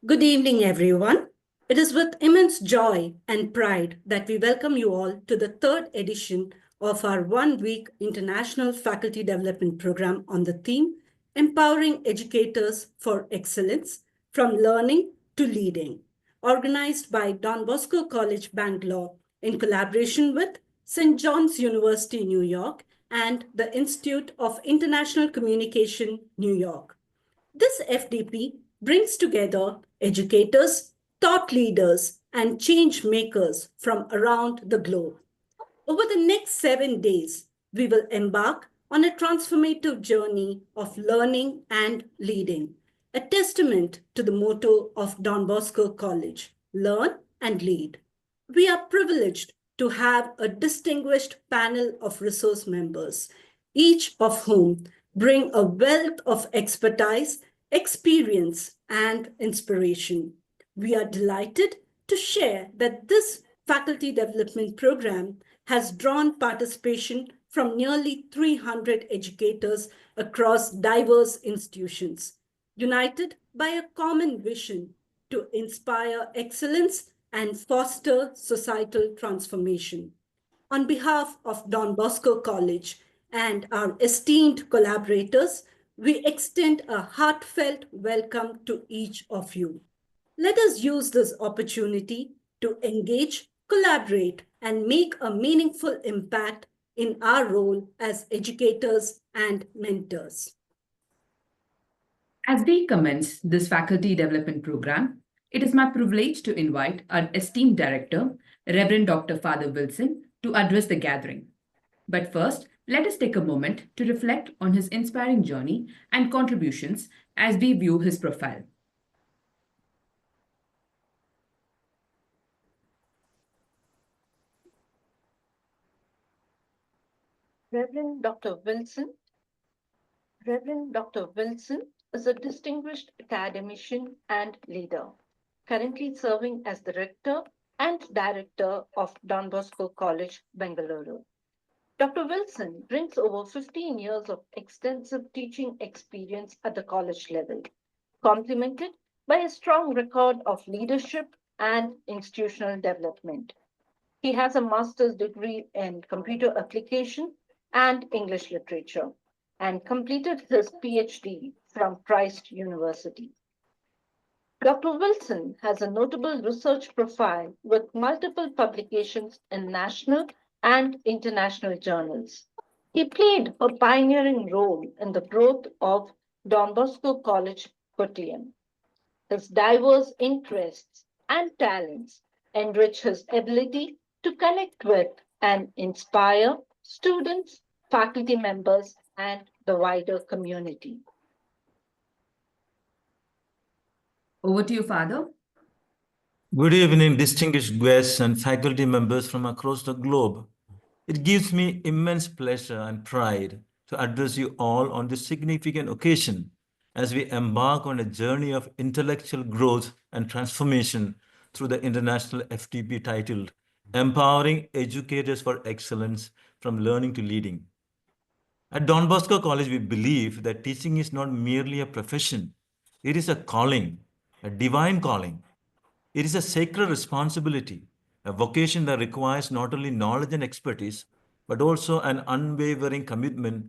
Good evening, everyone. It is with immense joy and pride that we welcome you all to the third edition of our one-week International Faculty Development Program on the theme Empowering Educators for Excellence from Learning to Leading, organized by Don Bosco College, Bangalore, in collaboration with St. John's University, New York, and the Institute of International Communication, New York. This FDP brings together educators, thought leaders, and change makers from around the globe. Over the next 7 days, we will embark on a transformative journey of learning and leading, a testament to the motto of Don Bosco College, learn and lead. We are privileged to have a distinguished panel of resource members, each of whom bring a wealth of expertise, experience, and inspiration. We are delighted to share that this faculty development program has drawn participation from nearly 300 educators across diverse institutions, united by a common vision to inspire excellence and foster societal transformation. On behalf of Don Bosco College and our esteemed collaborators, we extend a heartfelt welcome to each of you. Let us use this opportunity to engage, collaborate, and make a meaningful impact in our role as educators and mentors. As we commence this faculty development program, it is my privilege to invite our esteemed director, Reverend Dr. Father Wilson, to address the gathering. But first, let us take a moment to reflect on his inspiring journey and contributions as we view his profile. Reverend Dr. Wilson is a distinguished academician and leader, currently serving as the rector and director of Don Bosco College, Bengaluru. Dr. Wilson brings over 15 years of extensive teaching experience at the college level, complemented by a strong record of leadership and institutional development. He has a master's degree in computer application and English literature and completed his PhD from Christ University. Dr. Wilson has a notable research profile with multiple publications in national and international journals. He played a pioneering role in the growth of Don Bosco College, Puram. His diverse interests and talents enrich his ability to connect with and inspire students, faculty members, and the wider community. Over to you, Father. Good evening, distinguished guests and faculty members from across the globe. It gives me immense pleasure and pride to address you all on this significant occasion as we embark on a journey of intellectual growth and transformation through the international FTP titled Empowering Educators for Excellence from Learning to Leading. At Don Bosco College, we believe that teaching is not merely a profession. It is a calling, a divine calling. It is a sacred responsibility, a vocation that requires not only knowledge and expertise, but also an unwavering commitment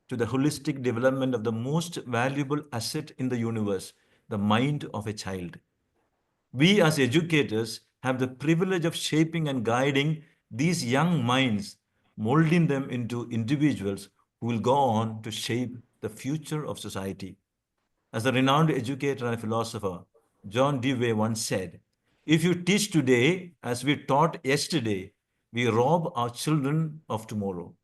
to the holistic development of the most valuable asset in the universe, the mind of a child. We as educators have the privilege of shaping and guiding these young minds, molding them into individuals who will go on to shape the future of society. As a renowned educator and philosopher, John Dewey once said, "If you teach today as we taught yesterday, we rob our children of tomorrow."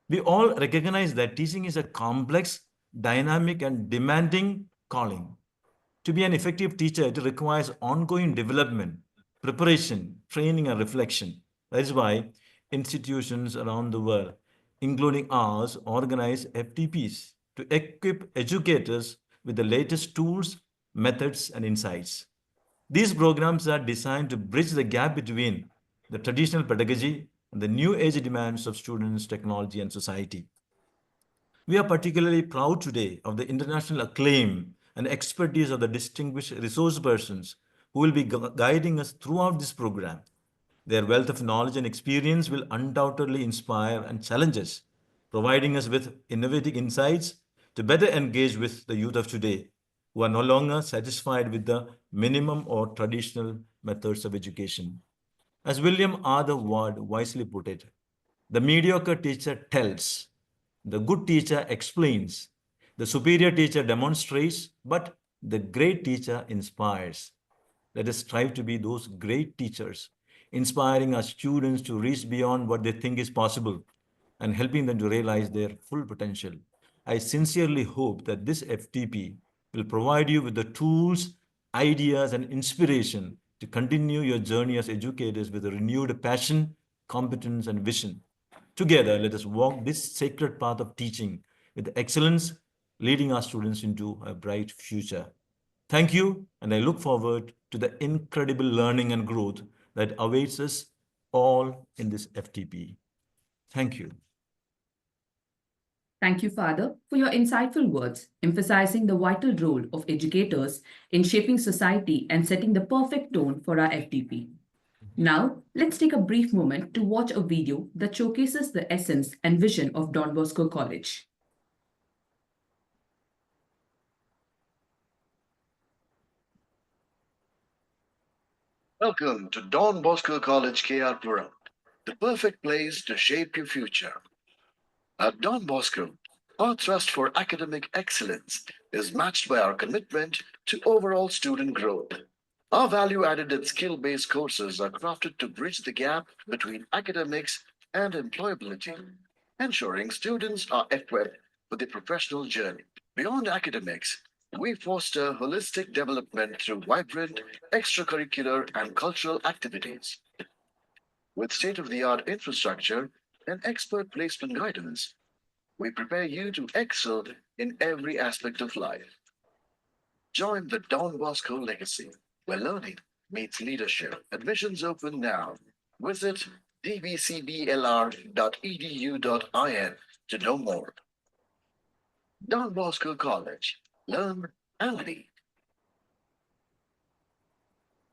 We all recognize that teaching is a complex, dynamic, and demanding calling. To be an effective teacher, it requires ongoing development, preparation, training, and reflection. That is why institutions around the world, including ours, organize FTPs to equip educators with the latest tools, methods, and insights. These programs are designed to bridge the gap between the traditional pedagogy and the new age demands of students, technology, and society. We are particularly proud today of the international acclaim and expertise of the distinguished resource persons who will be guiding us throughout this program. Their wealth of knowledge and experience will undoubtedly inspire and challenge us, providing us with innovative insights to better engage with the youth of today, who are no longer satisfied with the minimum or traditional methods of education. As William R. Ward wisely put it, the mediocre teacher tells, the good teacher explains, the superior teacher demonstrates, but the great teacher inspires. Let us strive to be those great teachers, inspiring our students to reach beyond what they think is possible and helping them to realize their full potential. I sincerely hope that this FTP will provide you with the tools, ideas, and inspiration to continue your journey as educators with a renewed passion, competence, and vision. Together, let us walk this sacred path of teaching with excellence, leading our students into a bright future. Thank you, and I look forward to the incredible learning and growth that awaits us all in this FTP. Thank you. Thank you, Father, for your insightful words, emphasizing the vital role of educators in shaping society and setting the perfect tone for our FTP. Now, let's take a brief moment to watch a video that showcases the essence and vision of Don Bosco College. Welcome to Don Bosco College, KR Puram, the perfect place to shape your future. At Don Bosco, our thrust for academic excellence is matched by our commitment to overall student growth. Our value-added and skill-based courses are crafted to bridge the gap between academics and employability, ensuring students are equipped for the professional journey. Beyond academics, we foster holistic development through vibrant extracurricular and cultural activities. With state-of-the-art infrastructure and expert placement guidance, we prepare you to excel in every aspect of life. Join the Don Bosco legacy, where learning meets leadership. Admissions open now. Visit dbcblr.edu.in to know more. Don Bosco College. Learn and lead.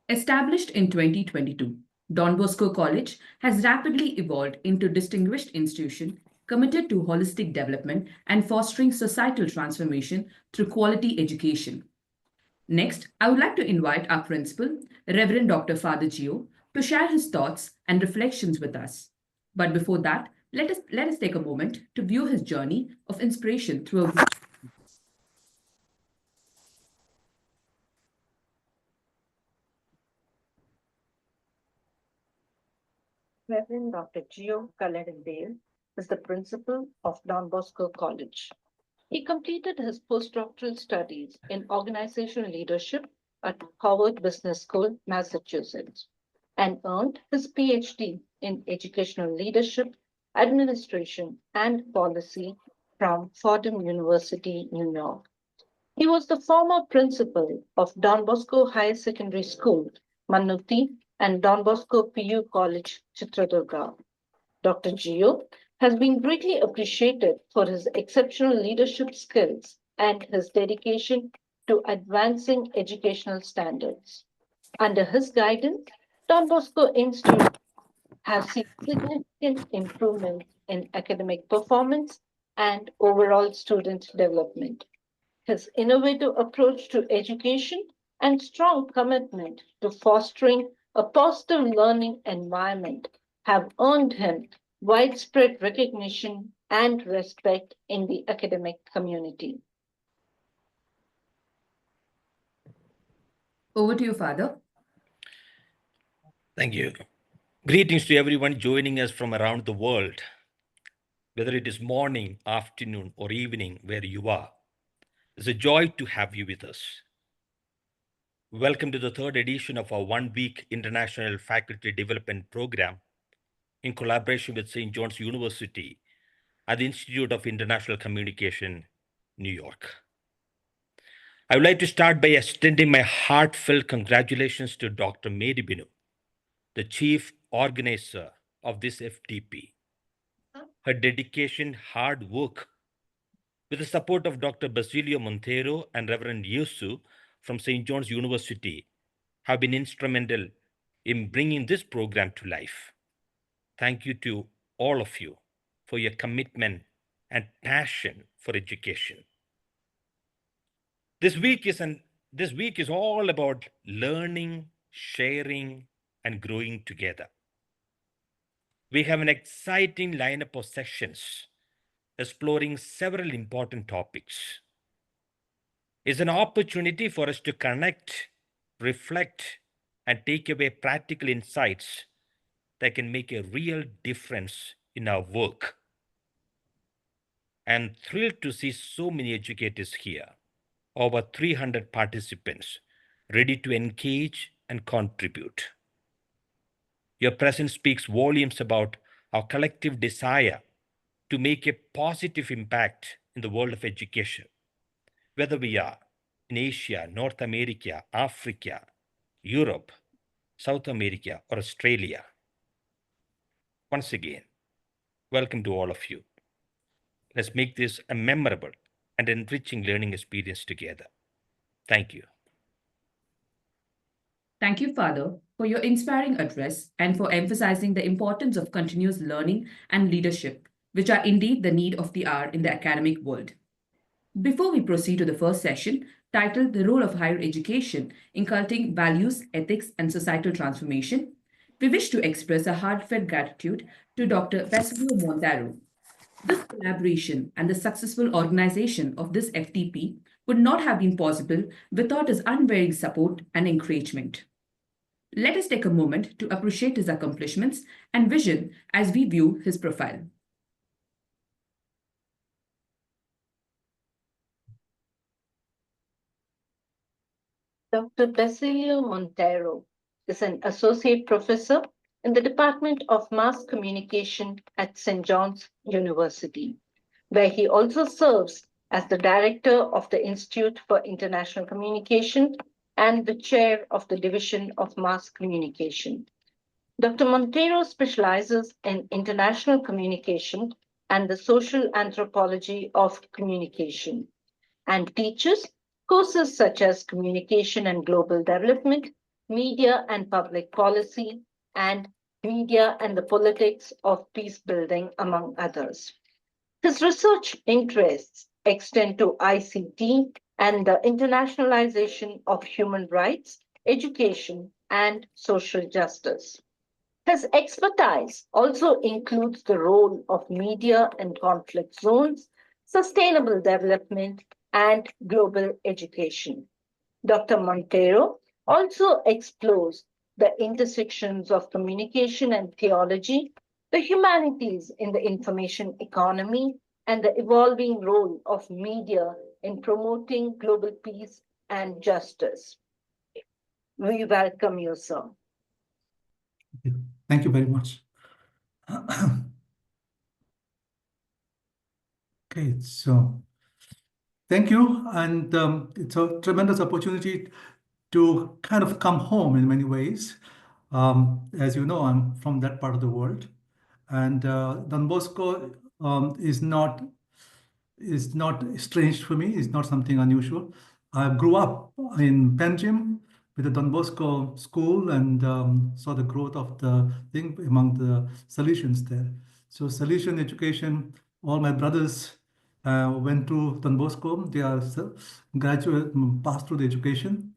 Established in 2022, Don Bosco College has rapidly evolved into a distinguished institution committed to holistic development and fostering societal transformation through quality education. Next, I would like to invite our principal, Reverend Dr. Father Gio, to share his thoughts and reflections with us. But before that, let us take a moment to view his journey of inspiration through a Reverend Dr. Gio Kaladendale is the principal of Don Bosco College. He completed his postdoctoral studies in organizational leadership at Harvard Business School, Massachusetts, and earned his PhD in educational leadership, administration, and policy from Fordham University, New York. He was the former principal of Don Bosco Higher Secondary School, Mannuti, and Don Bosco PU College, Chitradurga. Dr. Gio has been greatly appreciated for his exceptional leadership skills and his dedication to advancing educational standards. Under his guidance, Don Bosco Institute has seen significant improvements in academic performance and overall student development. His innovative approach to education and strong commitment to fostering a positive learning environment have earned him widespread recognition and respect in the academic community. Over to you, Father. Thank you. Greetings to everyone joining us from around the world, whether it is morning, afternoon, or evening, where you are. It's a joy to have you with us. Welcome to the third edition of our one-week International Faculty Development Program in collaboration with St. John's University at the Institute of International Communication, New York. I would like to start by extending my heartfelt congratulations to Dr. Mary Binu, the chief organizer of this FTP. Her dedication, hard work with the support of Dr. Basilio Monteiro and Reverend Yusu from St. John's University, have been instrumental in bringing this program to life. Thank you to all of you for your commitment and passion for education. This week is all about learning, sharing, and growing together. We have an exciting lineup of sessions exploring several important topics. It's an opportunity for us to connect, reflect, and take away practical insights that can make a real difference in our work. I'm thrilled to see so many educators here, over 300 participants ready to engage and contribute. Your presence speaks volumes about our collective desire to make a positive impact in the world of education, whether we are in Asia, North America, Africa, Europe, South America, or Australia. Once again, welcome to all of you. Let's make this a memorable and enriching learning experience together. Thank you. Thank you, Father, for your inspiring address and for emphasizing the importance of continuous learning and leadership, which are indeed the need of the hour in the academic world. Before we proceed to the first session, titled The Role of Higher Education, Inculcating Values, Ethics, and Societal Transformation, we wish to express a heartfelt gratitude to Dr. Basilio Monteiro. This collaboration and the successful organization of this FTP would not have been possible without his unwavering support and encouragement. Let us take a moment to appreciate his accomplishments and vision as we view his profile. Dr. Basilio Monteiro is an associate professor in the Department of Mass Communication at St. John's University, where he also serves as the director of the Institute for International Communication and the chair of the Division of Mass Communication. Dr. Monteiro specializes in international communication and the social anthropology of communication, and teaches courses such as communication and global development, media and public policy, and media and the politics of peace building, among others. His research interests extend to ICT and the internationalization of human rights, education, and social justice. His expertise also includes the role of media in conflict zones, sustainable development, and global education. Dr. Monteiro also explores the intersections of communication and theology, the humanities in the information economy, and the evolving role of media in promoting global peace and justice. We welcome you, sir. Thank you very much. Okay, so thank you. And it's a tremendous opportunity to kind of come home in many ways. As you know, I'm from that part of the world. And Don Bosco is not strange for me. It's not something unusual. I grew up in Belgium with the Don Bosco school and saw the growth of the thing among the Salesians there. So Salesian education, all my brothers went to Don Bosco. They are graduate, passed through the education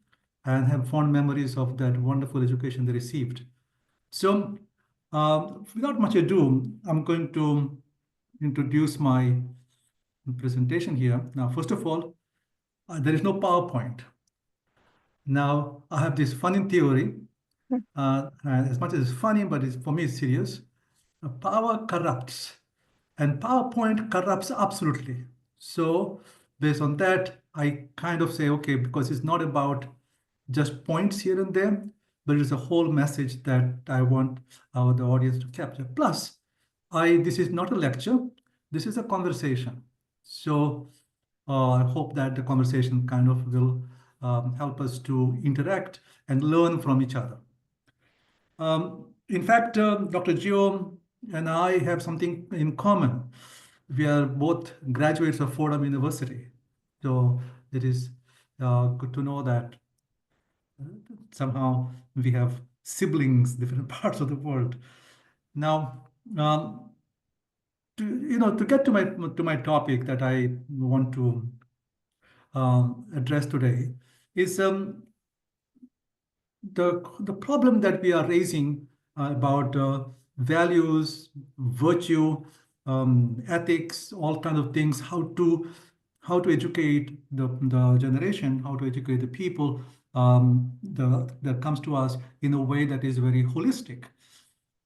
and have fond memories of that wonderful education they received. So without much ado, I'm going to introduce my presentation here. Now, first of all, there is no PowerPoint. Now, I have this funny theory. As much as it's funny, but for me, it's serious. Power corrupts, and PowerPoint corrupts absolutely. So, based on that, I kind of say, okay, because it's not about just points here and there, but it's a whole message that I want the audience to capture. Plus, this is not a lecture. This is a conversation. So I hope that the conversation kind of will help us to interact and learn from each other. In fact, Dr. Gio and I have something in common. we are both graduates of Fordham University. So it is good to know that somehow we have siblings, different parts of the world. Now, to get to my topic that I want to address today is the problem that we are raising about values, virtue, ethics, all kinds of things, how to educate the generation, how to educate the people that comes to us in a way that is very holistic.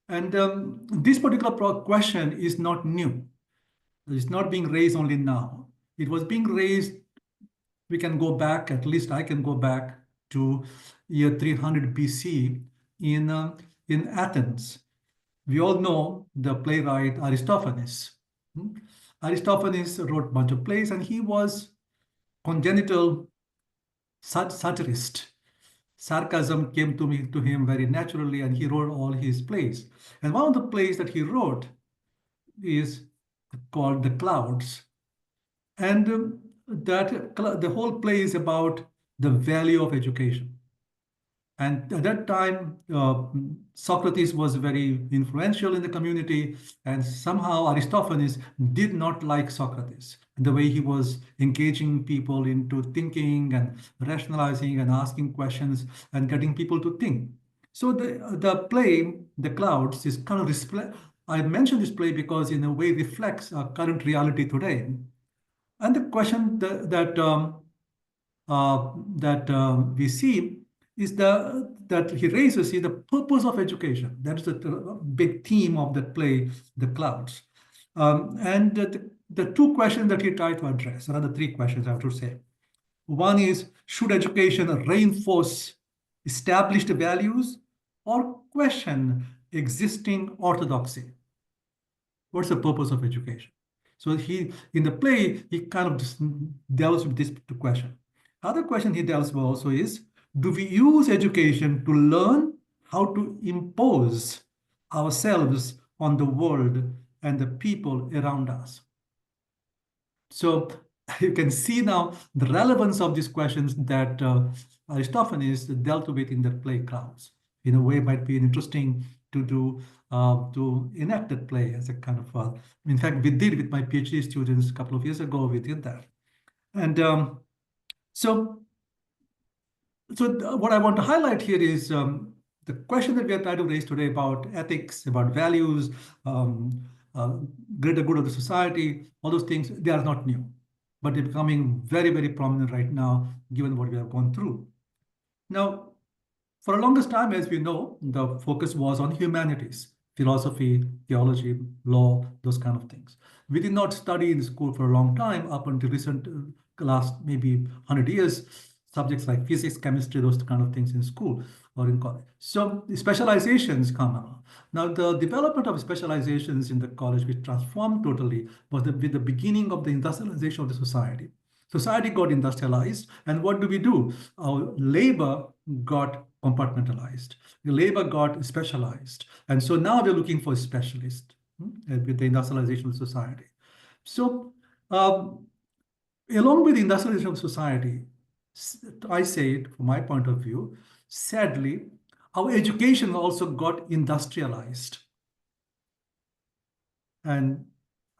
And this particular question is not new. It's not being raised only now. It was being raised, we can go back, at least I can go back to year 300 BC in Athens. We all know the playwright Aristophanes. Aristophanes wrote a bunch of plays, and he was congenital satirist. Sarcasm came to him very naturally, and he wrote all his plays. And one of the plays that he wrote is called The Clouds. And that the whole play is about the value of education. And at that time, Socrates was very influential in the community, and somehow Aristophanes did not like Socrates and the way he was engaging people into thinking and rationalizing and asking questions and getting people to think. So the play, The Clouds, is kind of I mentioned this play because in a way reflects our current reality today. And the question that we see is that he raises is the purpose of education. That's the big theme of the play, The Clouds. And the two questions that he tried to address, another three questions I have to say. One is, should education reinforce established values or question existing orthodoxy? What's the purpose of education? So in the play, he kind of just delves with this question. Other question he delves with also is, do we use education to learn how to impose ourselves on the world and the people around us? So you can see now the relevance of these questions that Aristophanes dealt with in the play Clouds. In a way, might be interesting to do to enact that play as a kind of. In fact, we did with my PhD students a couple of years ago. We did that, and so what I want to highlight here is the question that we are trying to raise today about ethics, about values, greater good of the society, all those things, they are not new, but they're becoming very, very prominent right now, given what we have gone through. Now, for the longest time, as we know, the focus was on humanities, philosophy, theology, law, those kind of things. We did not study in school for a long time, up until recent last maybe 100 years, subjects like physics, chemistry, those kind of things in school or in college. So the specializations come along. Now, the development of specializations in the college, which transformed totally, was with the beginning of the industrialization of the society. Society got industrialized, and what do? Our labor got compartmentalized. The labor got specialized. And so now we're looking for specialists with the industrialization of society. So along with the industrialization of society, I say it from my point of view, sadly, our education also got industrialized. And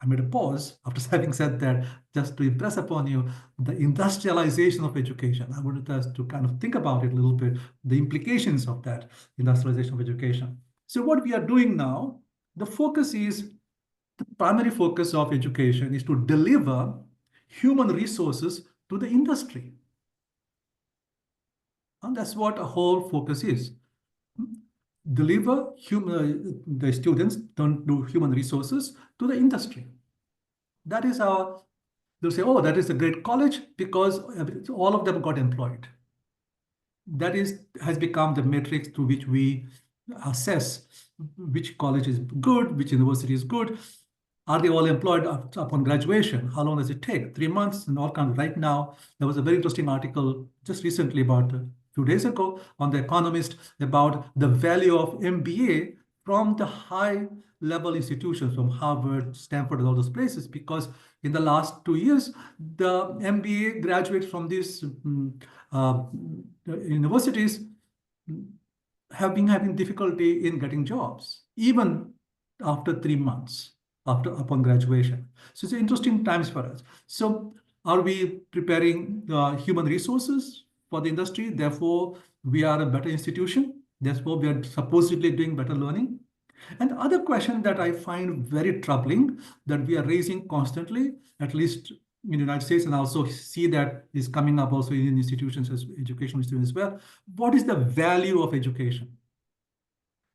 I made a pause after having said that, just to impress upon you the industrialization of education. I wanted us to kind of think about it a little bit, the implications of that industrialization of education. So what we are doing now, the primary focus of education is to deliver human resources to the industry. And that's what a whole focus is. Deliver the students don't do human resources to the industry. That is they'll say, oh, that is a great college because all of them got employed. That has become the matrix through which we assess which college is good, which university is good. Are they all employed upon graduation? How long does it take? 3 months and all kinds. Right now, there was a very interesting article just recently about a few days ago on The Economist about the value of MBA from the high level institutions from Harvard, Stanford, and all those places, because in the last 2 years, the MBA graduates from these universities have been having difficulty in getting jobs, even after 3 months upon graduation. So it's interesting times for us. So are we preparing human resources for the industry? Therefore, we are a better institution. Therefore, we are supposedly doing better learning. And other question that I find very troubling that we are raising constantly, at least in the United States, and also see that is coming up also in institutions as educational institutions as well. What is the value of education?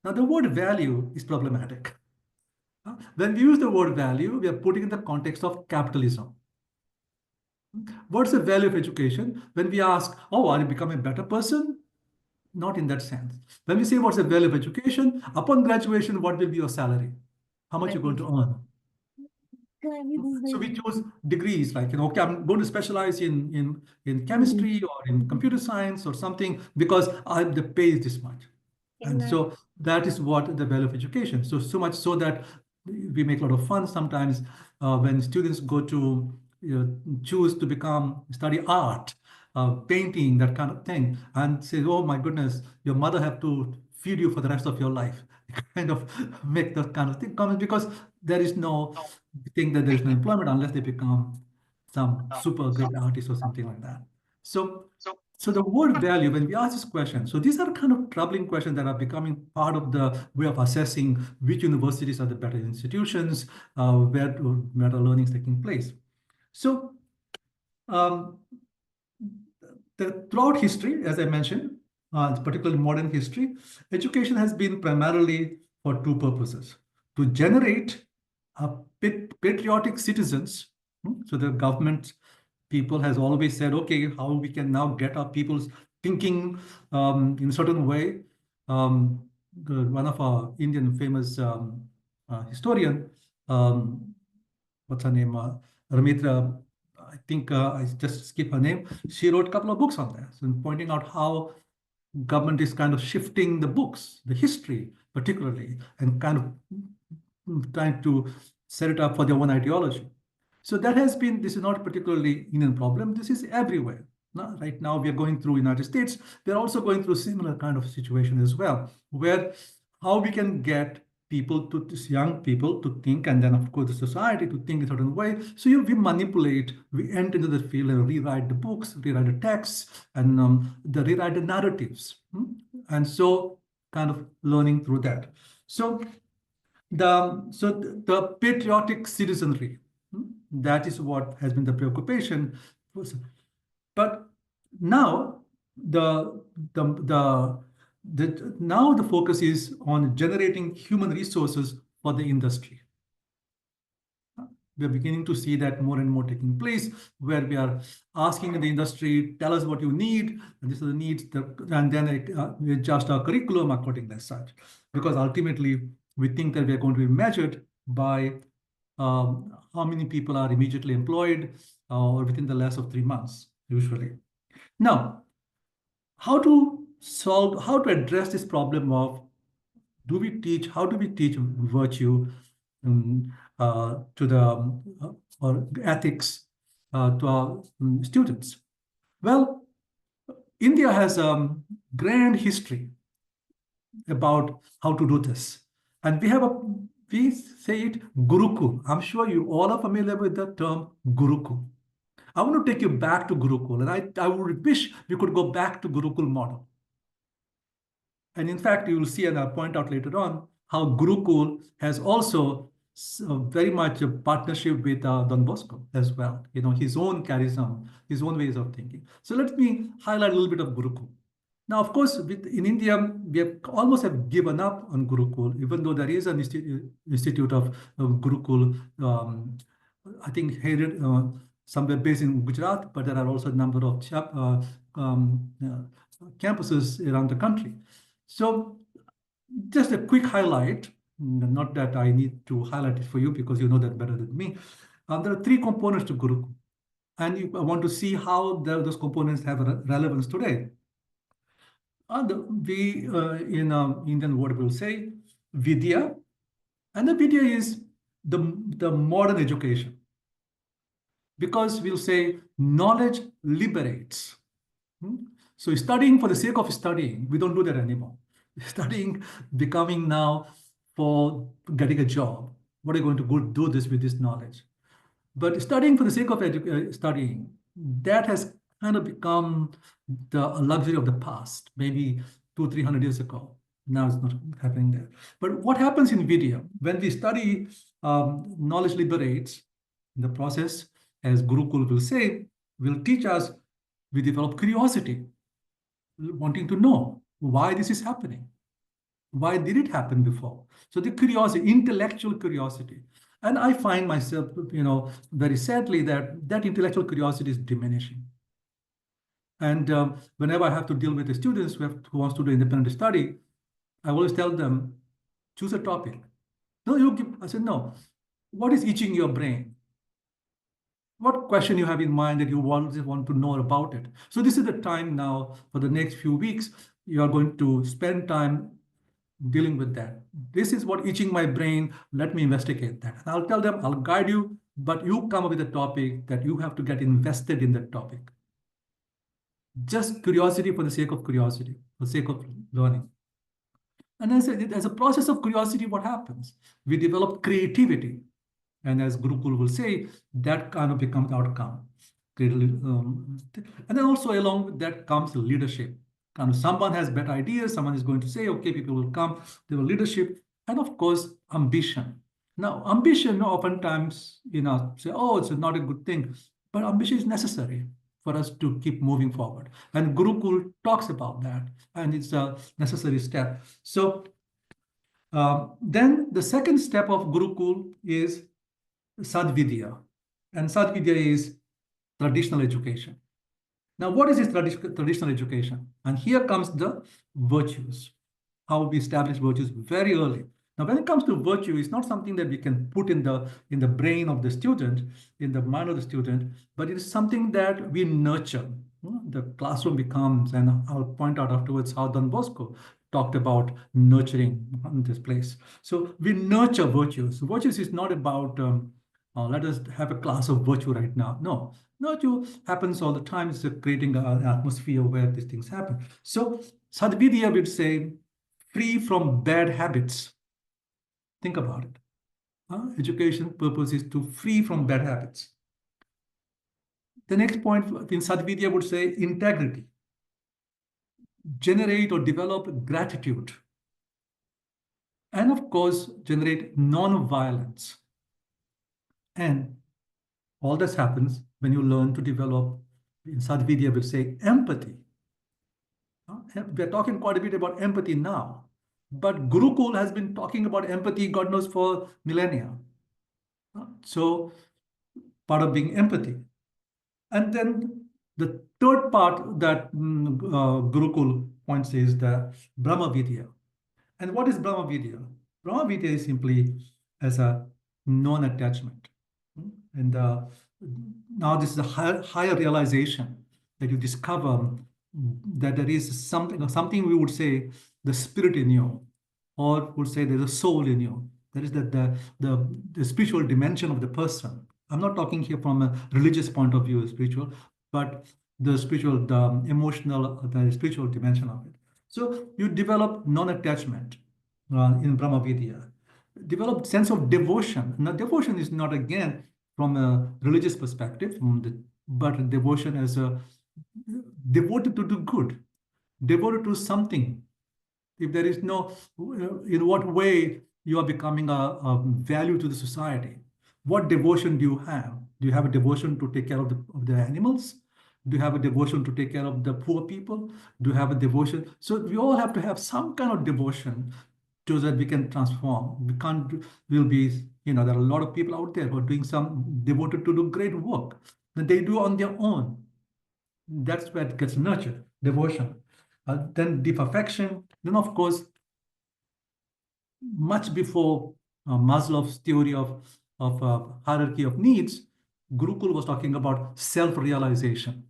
Now, the word value is problematic. When we use the word value, we are putting in the context of capitalism. What's the value of education? When we ask, oh, are you becoming a better person? Not in that sense. When we say what's the value of education, upon graduation, what will be your salary? How much you're going to earn? So we choose degrees like, okay, I'm going to specialize in chemistry or in computer science or something because the pay is this much. And so that is what the value of education. So much so that we make a lot of fun sometimes when students go to choose to study art, painting, that kind of thing, and say, oh my goodness, your mother have to feed you for the rest of your life. Kind of make that kind of thing comment because there is no thing that there is no employment unless they become some super great artist or something like that. So the word value, when we ask this question, so these are kind of troubling questions that are becoming part of the way of assessing which universities are the better institutions, where better learning is taking place. So throughout history, as I mentioned, particularly modern history, education has been primarily for two purposes: to generate patriotic citizens. So the government people has always said, okay, how we can now get our people's thinking in a certain way. One of our Indian famous historian, what's her name, Ramitra, I think I just skip her name. She wrote a couple of books on that, so pointing out how government is kind of shifting the books, the history particularly, and kind of trying to set it up for their own ideology. So that has been, this is not particularly Indian problem, this is everywhere. Right now we are going through United States, they're also going through similar kind of situation as well, where how we can get people to, young people to think, and then of course the society to think a certain way. So we manipulate, we enter into the field and rewrite the books, rewrite the texts, and rewrite the narratives. And so kind of learning through that. So the patriotic citizenry, that is what has been the preoccupation. But now now the focus is on generating human resources for the industry. We're beginning to see that more and more taking place, where we are asking the industry, tell us what you need, and these are the needs, and then we adjust our curriculum accordingly as such. Because ultimately, we think that we're going to be measured by how many people are immediately employed or within the less of 3 months, usually. Now, how to address this problem of how do we teach virtue to the or ethics to our students? Well, India has a grand history about how to do this, and we say it Gurukul. I'm sure you all are familiar with the term Gurukul. I want to take you back to Gurukul, and I would wish we could go back to Gurukul model. And in fact, you will see, and I'll point out later on, how Gurukul has also very much a partnership with Don Bosco as well. His own charism, his own ways of thinking. So let me highlight a little bit of Gurukul. Now, of course, in India, we almost have given up on Gurukul, even though there is an institute of Gurukul, I think, headed somewhere based in Gujarat, but there are also a number of campuses around the country. So just a quick highlight, not that I need to highlight it for you because you know that better than me. There are 3 components to Gurukul, and I want to see how those components have relevance today. We in Indian word will say Vidya And the video is the modern education. Because we'll say knowledge liberates. So studying for the sake of studying, we don't do that anymore. Studying, becoming now for getting a job. What are you going to go do this with this knowledge? But studying for the sake of studying, that has kind of become the luxury of the past, maybe 200-300 years ago. Now it's not happening there. But what happens in video, when we study knowledge liberates, in the process, as Gurukul will say, will teach us, we develop curiosity, wanting to know why this is happening. Why did it happen before? So the curiosity, intellectual curiosity. And I find myself, very sadly that intellectual curiosity is diminishing. And whenever I have to deal with the students who wants to do independent study, I always tell them, choose a topic. No, I said, no. What is itching your brain? What question you have in mind that you want to know about it? So this is the time now for the next few weeks, you are going to spend time dealing with that. This is what itching my brain. Let me investigate that. And I'll tell them, I'll guide you, but you come up with a topic that you have to get invested in that topic. Just curiosity for the sake of curiosity, for the sake of learning. And as a process of curiosity, what happens? We develop creativity. And as Gurukul will say, that kind of becomes outcome. And then also along with that comes leadership. Kind of someone has better ideas, someone is going to say, okay, people will come, they will leadership, and of course, ambition. Now, ambition oftentimes, say, oh, it's not a good thing, but ambition is necessary for us to keep moving forward. And Gurukul talks about that, and it's a necessary step. So then the second step of Gurukul is Sadvidya. And Sadvidya is traditional education. Now, what is this traditional education? And here comes the virtues, how we establish virtues very early. Now, when it comes to virtue, it's not something that we can put in the brain of the student, in the mind of the student, but it is something that we nurture. The classroom becomes, and I'll point out afterwards how Don Bosco talked about nurturing in this place. So we nurture virtues. Virtues is not about let us have a class of virtue right now. No, virtue happens all the time. It's creating an atmosphere where these things happen. So Sadvidya would say, free from bad habits. Think about it. Education purpose is to free from bad habits. The next point in Sadvidya would say integrity. Generate or develop gratitude. And of course, generate non-violence. And all this happens when you learn to develop, in Sadvidya will say, empathy. We're talking quite a bit about empathy now, but Gurukul has been talking about empathy, God knows, for millennia. So part of being empathy. And then the third part that Gurukul points is the Brahma Vidya. And what is Brahma Vidya? Brahma Vidya is simply as a non-attachment. And now this is a higher realization that you discover that there is something we would say the spirit in you, or would say there's a soul in you. There is the spiritual dimension of the person. I'm not talking here from a religious point of view, spiritual, but the spiritual, the emotional, the spiritual dimension of it. So you develop non-attachment in Brahma Vidya. Develop sense of devotion. Now, devotion is not, again, from a religious perspective, but devotion as a devoted to do good, devoted to something. If there is no, in what way you are becoming a value to the society? What devotion do you have? Do you have a devotion to take care of the animals? Do you have a devotion to take care of the poor people? Do you have a devotion? So we all have to have some kind of devotion so that we can transform. There are a lot of people out there who are doing some devoted to do great work that they do on their own. That's where it gets nurtured, devotion. Then deep affection. Then, of course, much before Maslow's theory of hierarchy of needs, Gurukul was talking about self-realization.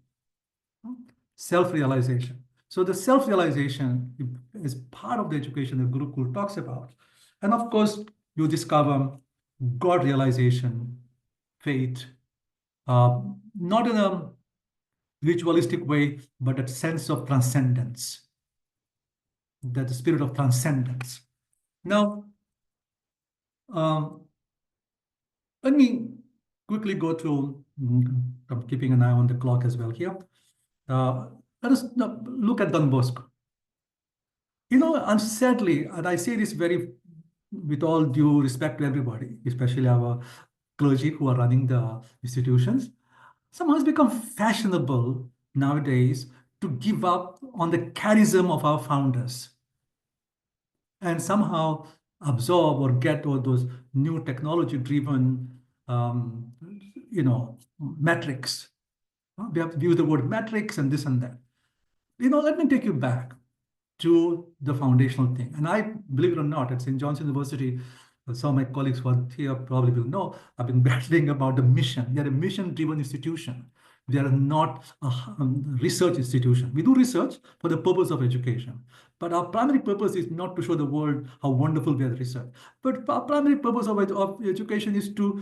Self-realization. So the self-realization is part of the education that Gurukul talks about. And of course, you discover God realization, faith, not in a ritualistic way, but a sense of transcendence, that the spirit of transcendence. Now, let me quickly go through, I'm keeping an eye on the clock as well here. Let us look at Don Bosco. You know, and sadly, and I say this very with all due respect to everybody, especially our clergy who are running the institutions, somehow it's become fashionable nowadays to give up on the charism of our founders and somehow absorb or get all those new technology-driven, metrics. We have to use the word metrics and this and that. Let me take you back to the foundational thing. And I, believe it or not, at St. John's University, some of my colleagues who are here probably will know, I've been battling about the mission. We are a mission-driven institution. We are not a research institution. We do research for the purpose of education. But our primary purpose is not to show the world how wonderful we are at research. But our primary purpose of education is to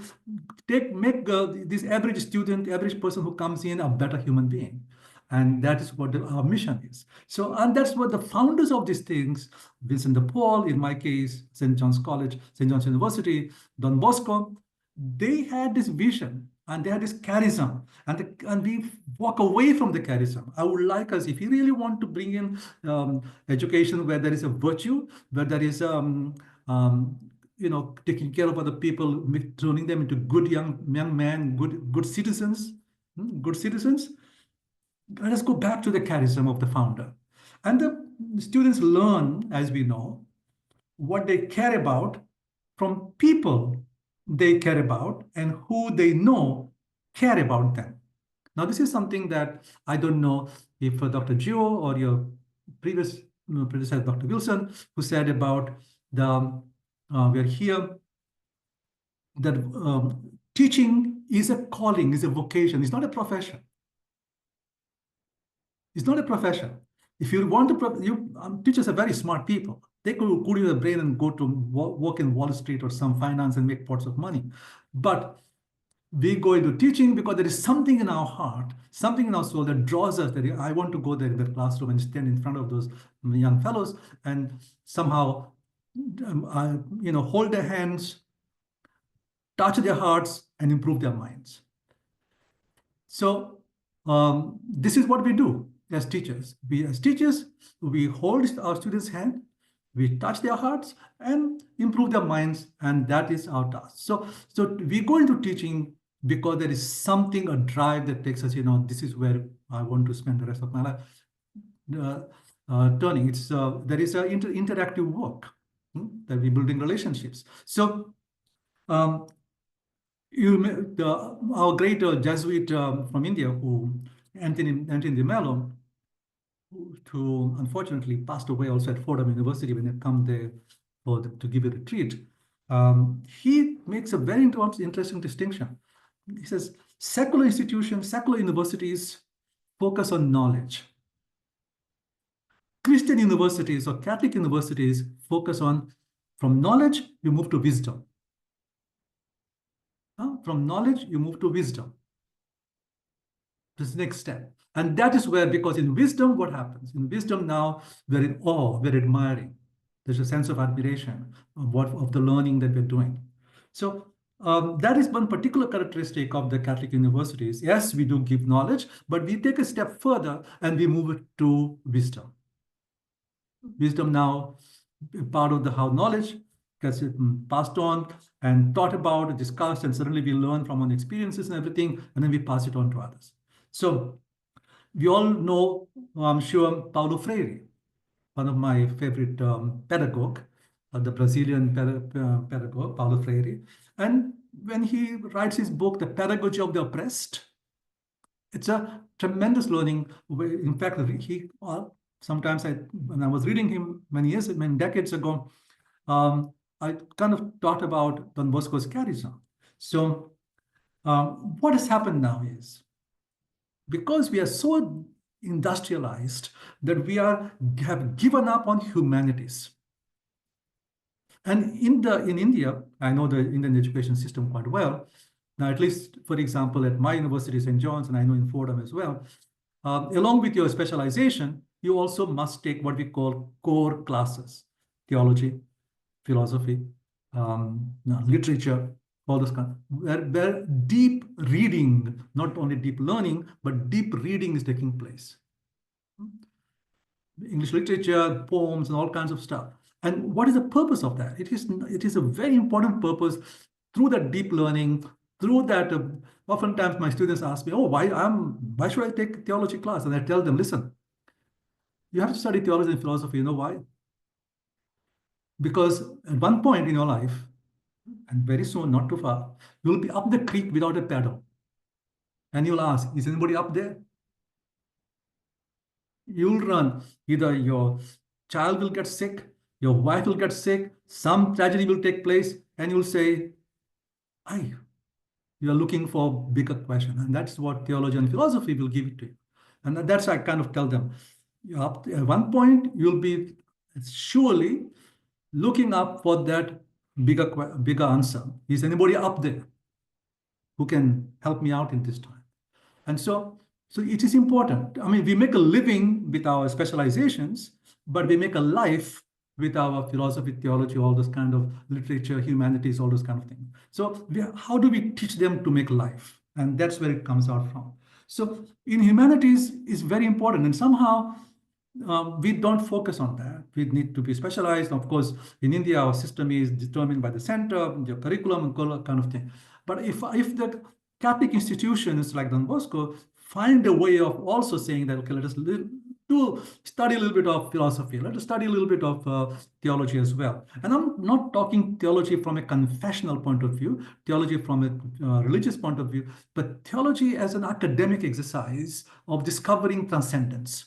make this average student, average person who comes in a better human being. And that is what our mission is. So, and that's what the founders of these things, Vincent de Paul, in my case, St. John's College, St. John's University, Don Bosco, they had this vision and they had this charism, and we walk away from the charism. I would like us, if you really want to bring in education where there is a virtue, where there is taking care of other people, turning them into good young men, good citizens, let us go back to the charism of the founder. And the students learn, as we know, what they care about from people they care about and who they know care about them. Now, this is something that I don't know if Dr. Gio or your previous predecessor, Dr. Wilson, who said about we're here, that teaching is a calling, is a vocation, it's not a profession. It's not a profession. If you want to, teachers are very smart people. They could use their brain and go to work in Wall Street or some finance and make pots of money. But we go into teaching because there is something in our heart, something in our soul that draws us, that I want to go there in the classroom and stand in front of those young fellows and somehow, hold their hands, touch their hearts, and improve their minds. So this is what we do as teachers. We hold our students' hand, we touch their hearts and improve their minds, and that is our task. So we go into teaching because there is something, a drive that takes us, this is where I want to spend the rest of my life. Turning, there is an interactive work that we building relationships. So our great Jesuit from India, Anthony de Mello, who unfortunately passed away also at Fordham University when they come there to give a retreat. He makes a very interesting distinction. He says, secular institutions, secular universities focus on knowledge. Christian universities or Catholic universities focus on, from knowledge, you move to wisdom. From knowledge, you move to wisdom. This next step. And that is where, because in wisdom, what happens? In wisdom now, we're in awe, we're admiring. There's a sense of admiration of the learning that we're doing. So that is one particular characteristic of the Catholic universities. Yes, we do give knowledge, but we take a step further and we move it to wisdom. Wisdom now, part of how knowledge gets passed on and thought about, discussed, and suddenly we learn from our experiences and everything, and then we pass it on to others. So we all know, I'm sure, Paulo Freire, one of my favorite pedagogue, the Brazilian pedagogue, Paulo Freire. And when he writes his book, The Pedagogy of the Oppressed, it's a tremendous learning. In fact, sometimes when I was reading him many decades ago, I kind of thought about Don Bosco's charism. So what has happened now is, because we are so industrialized that we have given up on humanities. And in India, I know the Indian education system quite well. Now, at least, for example, at my university, St. John's, and I know in Fordham as well, along with your specialization, you also must take what we call core classes: theology, philosophy, literature, all those kinds, where deep reading, not only deep learning, but deep reading is taking place. English literature, poems, and all kinds of stuff. And what is the purpose of that? It is a very important purpose. Through that deep learning, through that, oftentimes my students ask me, "Oh, why should I take a theology class?" And I tell them, "Listen, you have to study theology and philosophy. You know why? Because at one point in your life, and very soon, not too far, you'll be up the creek without a paddle. And you'll ask, is anybody up there? You'll run. Either your child will get sick, your wife will get sick, some tragedy will take place, and you'll say, you are looking for bigger question. And that's what theology and philosophy will give it to you. And that's I kind of tell them. At one point, you'll be surely looking up for that bigger answer. Is anybody up there who can help me out in this time? And so it is important. I mean, we make a living with our specializations, but we make a life with our philosophy, theology, all those kind of literature, humanities, all those kind of things. So how do we teach them to make life? And that's where it comes out from. So in humanities is very important, and somehow we don't focus on that. We need to be specialized. Of course, in India, our system is determined by the center, the curriculum, kind of thing. But if the Catholic institutions like Don Bosco find a way of also saying that, okay, let us study a little bit of philosophy, let us study a little bit of theology as well. And I'm not talking theology from a confessional point of view, theology from a religious point of view, but theology as an academic exercise of discovering transcendence.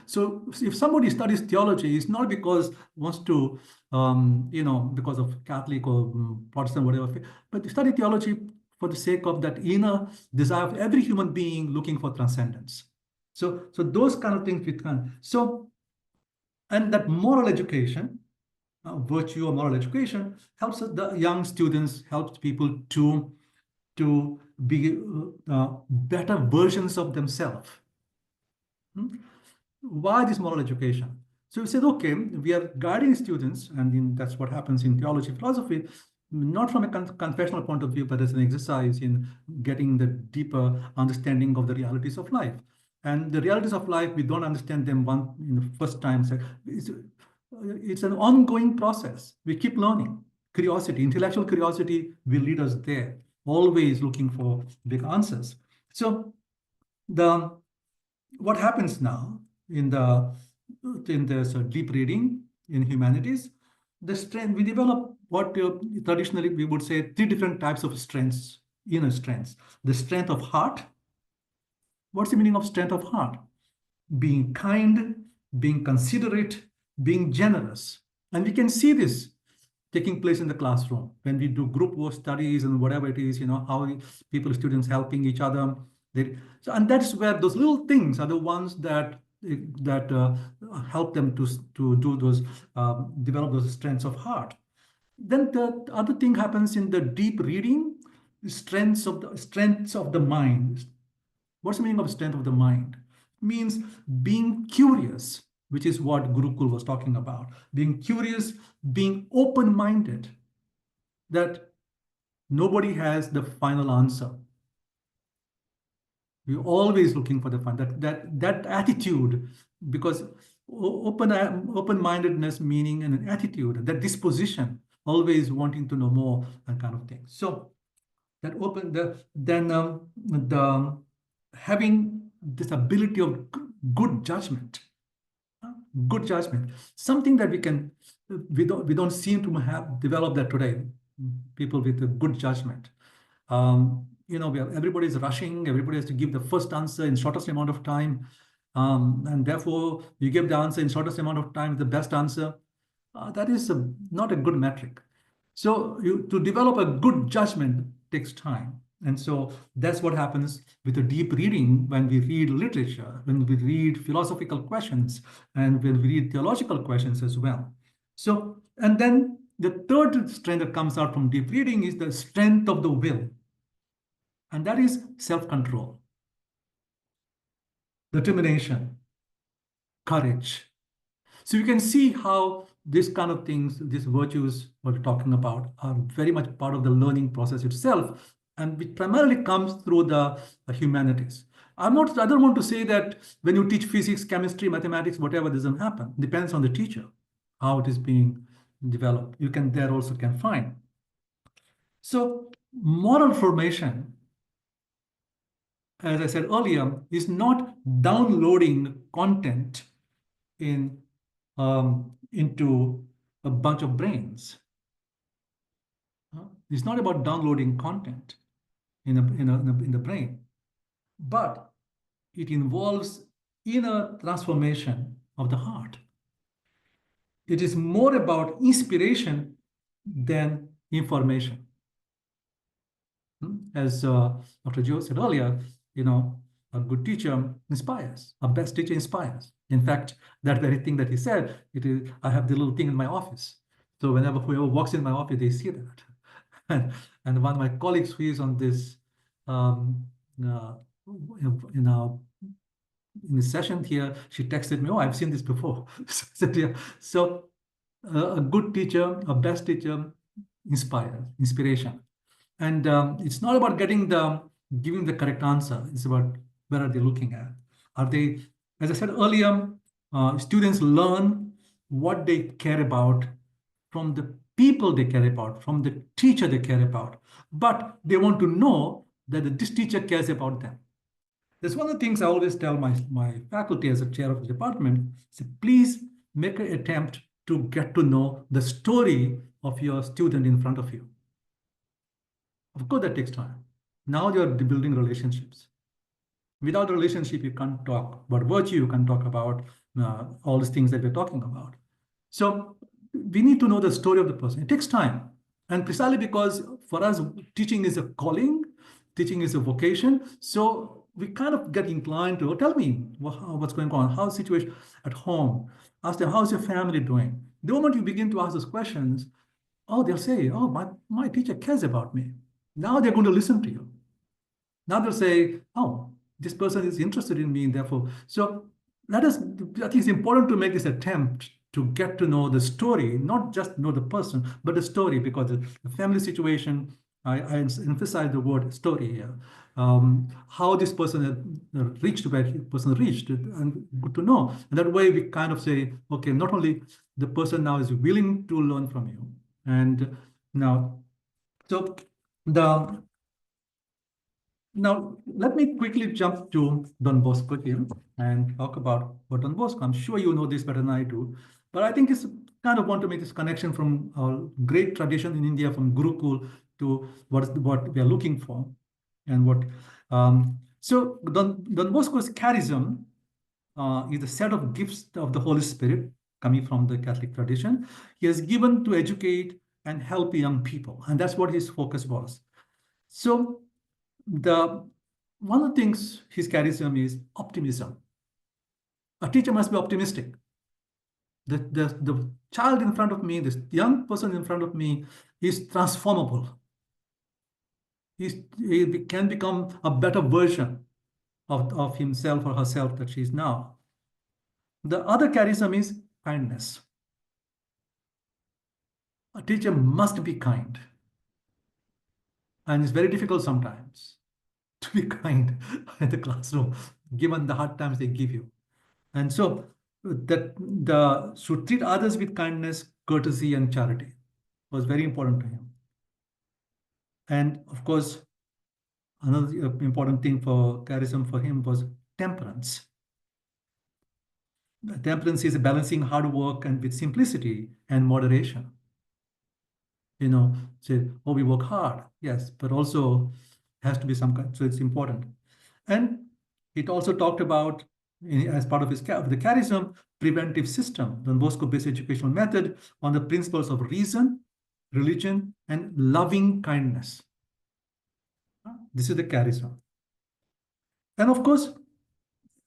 So if somebody studies theology, it's not because wants to, because of Catholic or Protestant, whatever, but they study theology for the sake of that inner desire of every human being looking for transcendence. So those kind of things we can. So, and that moral education, virtue or moral education, helps the young students, helps people to be better versions of themselves. Why this moral education? So we said, okay, we are guiding students, and that's what happens in theology, philosophy, not from a confessional point of view, but as an exercise in getting the deeper understanding of the realities of life. And the realities of life, we don't understand them in the first time. So it's an ongoing process. We keep learning. Curiosity, intellectual curiosity will lead us there, always looking for big answers. So what happens now in this deep reading in humanities, the strength we develop what traditionally we would say 3 different types of strengths, inner strengths. The strength of heart. What's the meaning of strength of heart? Being kind, being considerate, being generous. And we can see this taking place in the classroom when we do group work studies and whatever it is, how students helping each other. And that's where those little things are the ones that help them to do those, develop those strengths of heart. Then the other thing happens in the deep reading, strengths of the mind. What's the meaning of strength of the mind? It means being curious, which is what Gurukul was talking about. Being curious, being open-minded, that nobody has the final answer. We're always looking for the fun. That attitude, because open-mindedness meaning an attitude, that disposition, always wanting to know more, and kind of thing. So that having this ability of good judgment, something that we don't seem to have developed that today. People with a good judgment. Everybody is rushing. Everybody has to give the first answer in shortest amount of time, and therefore you give the answer in shortest amount of time, the best answer. That is not a good metric. So to develop a good judgment takes time, and so that's what happens with the deep reading when we read literature, when we read philosophical questions, and when we read theological questions as well. So, and then the third strength that comes out from deep reading is the strength of the will. And that is self-control, determination, courage. So you can see how this kind of things, these virtues we're talking about, are very much part of the learning process itself, and it primarily comes through the humanities. I don't want to say that when you teach physics, chemistry, mathematics, whatever doesn't happen. Depends on the teacher, how it is being developed. You can there also can find. So moral formation, as I said earlier, is not downloading content into a bunch of brains. It's not about downloading content in the brain, but it involves inner transformation of the heart. It is more about inspiration than information. As Dr. Joe said earlier, a good teacher inspires. A best teacher inspires. In fact, that very thing that he said, I have the little thing in my office. So whenever whoever walks in my office, they see that. And one of my colleagues who is on this, in the session here, she texted me, "Oh, I've seen this before." So a good teacher, a best teacher, inspiration. And it's not about giving the correct answer. It's about where are they looking at? Are they, as I said earlier, students learn what they care about from the people they care about, from the teacher they care about. But they want to know that this teacher cares about them. That's one of the things I always tell my faculty as a chair of the department. Say, please make an attempt to get to know the story of your student in front of you. Of course, that takes time. Now you're building relationships. Without a relationship, you can't talk about virtue, you can't talk about all these things that we're talking about. So we need to know the story of the person. It takes time. And precisely because for us, teaching is a calling, teaching is a vocation. So we kind of get inclined to, tell me what's going on, how's the situation at home? Ask them, how's your family doing? The moment you begin to ask those questions, they'll say, my teacher cares about me. Now they're going to listen to you. Now they'll say, this person is interested in me, and therefore. So I think it's important to make this attempt to get to know the story, not just know the person, but the story, because the family situation, I emphasize the word story here. How this person reached where the person reached, and good to know. And that way we kind of say, okay, not only the person now is willing to learn from you, and now, so now, let me quickly jump to Don Bosco here and talk about what Don Bosco. I'm sure you know this better than I do, but I think it's kind of want to make this connection from our great tradition in India, from Gurukul to what we are looking for, and what. So Don Bosco's charism is a set of gifts of the Holy Spirit coming from the Catholic tradition. He has given to educate and help young people, and that's what his focus was. So one of the things his charism is optimism. A teacher must be optimistic. The child in front of me, this young person in front of me, is transformable. He can become a better version of himself or herself that she is now. The other charism is kindness. A teacher must be kind. And it's very difficult sometimes to be kind in the classroom, given the hard times they give you. And so that should treat others with kindness, courtesy, and charity was very important to him. And of course, another important thing for charism for him was temperance. Temperance is balancing hard work and with simplicity and moderation. Say, we work hard, yes, but also has to be some kind, so it's important. And it also talked about, as part of the charism, preventive system, Don Bosco-based educational method on the principles of reason, religion, and loving kindness. This is the charism. And of course,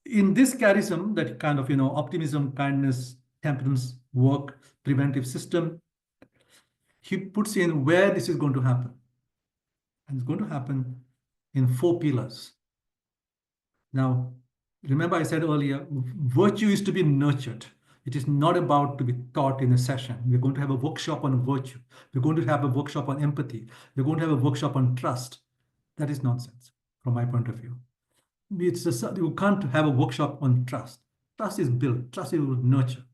in this charism, that kind of, optimism, kindness, temperance work, preventive system. He puts in where this is going to happen. And it's going to happen in 4 pillars. Now, remember I said earlier, virtue is to be nurtured. It is not about to be taught in a session. We're going to have a workshop on virtue. We're going to have a workshop on empathy. We're going to have a workshop on trust. That is nonsense from my point of view. It's just, you can't have a workshop on trust. Trust is built. Trust is nurtured.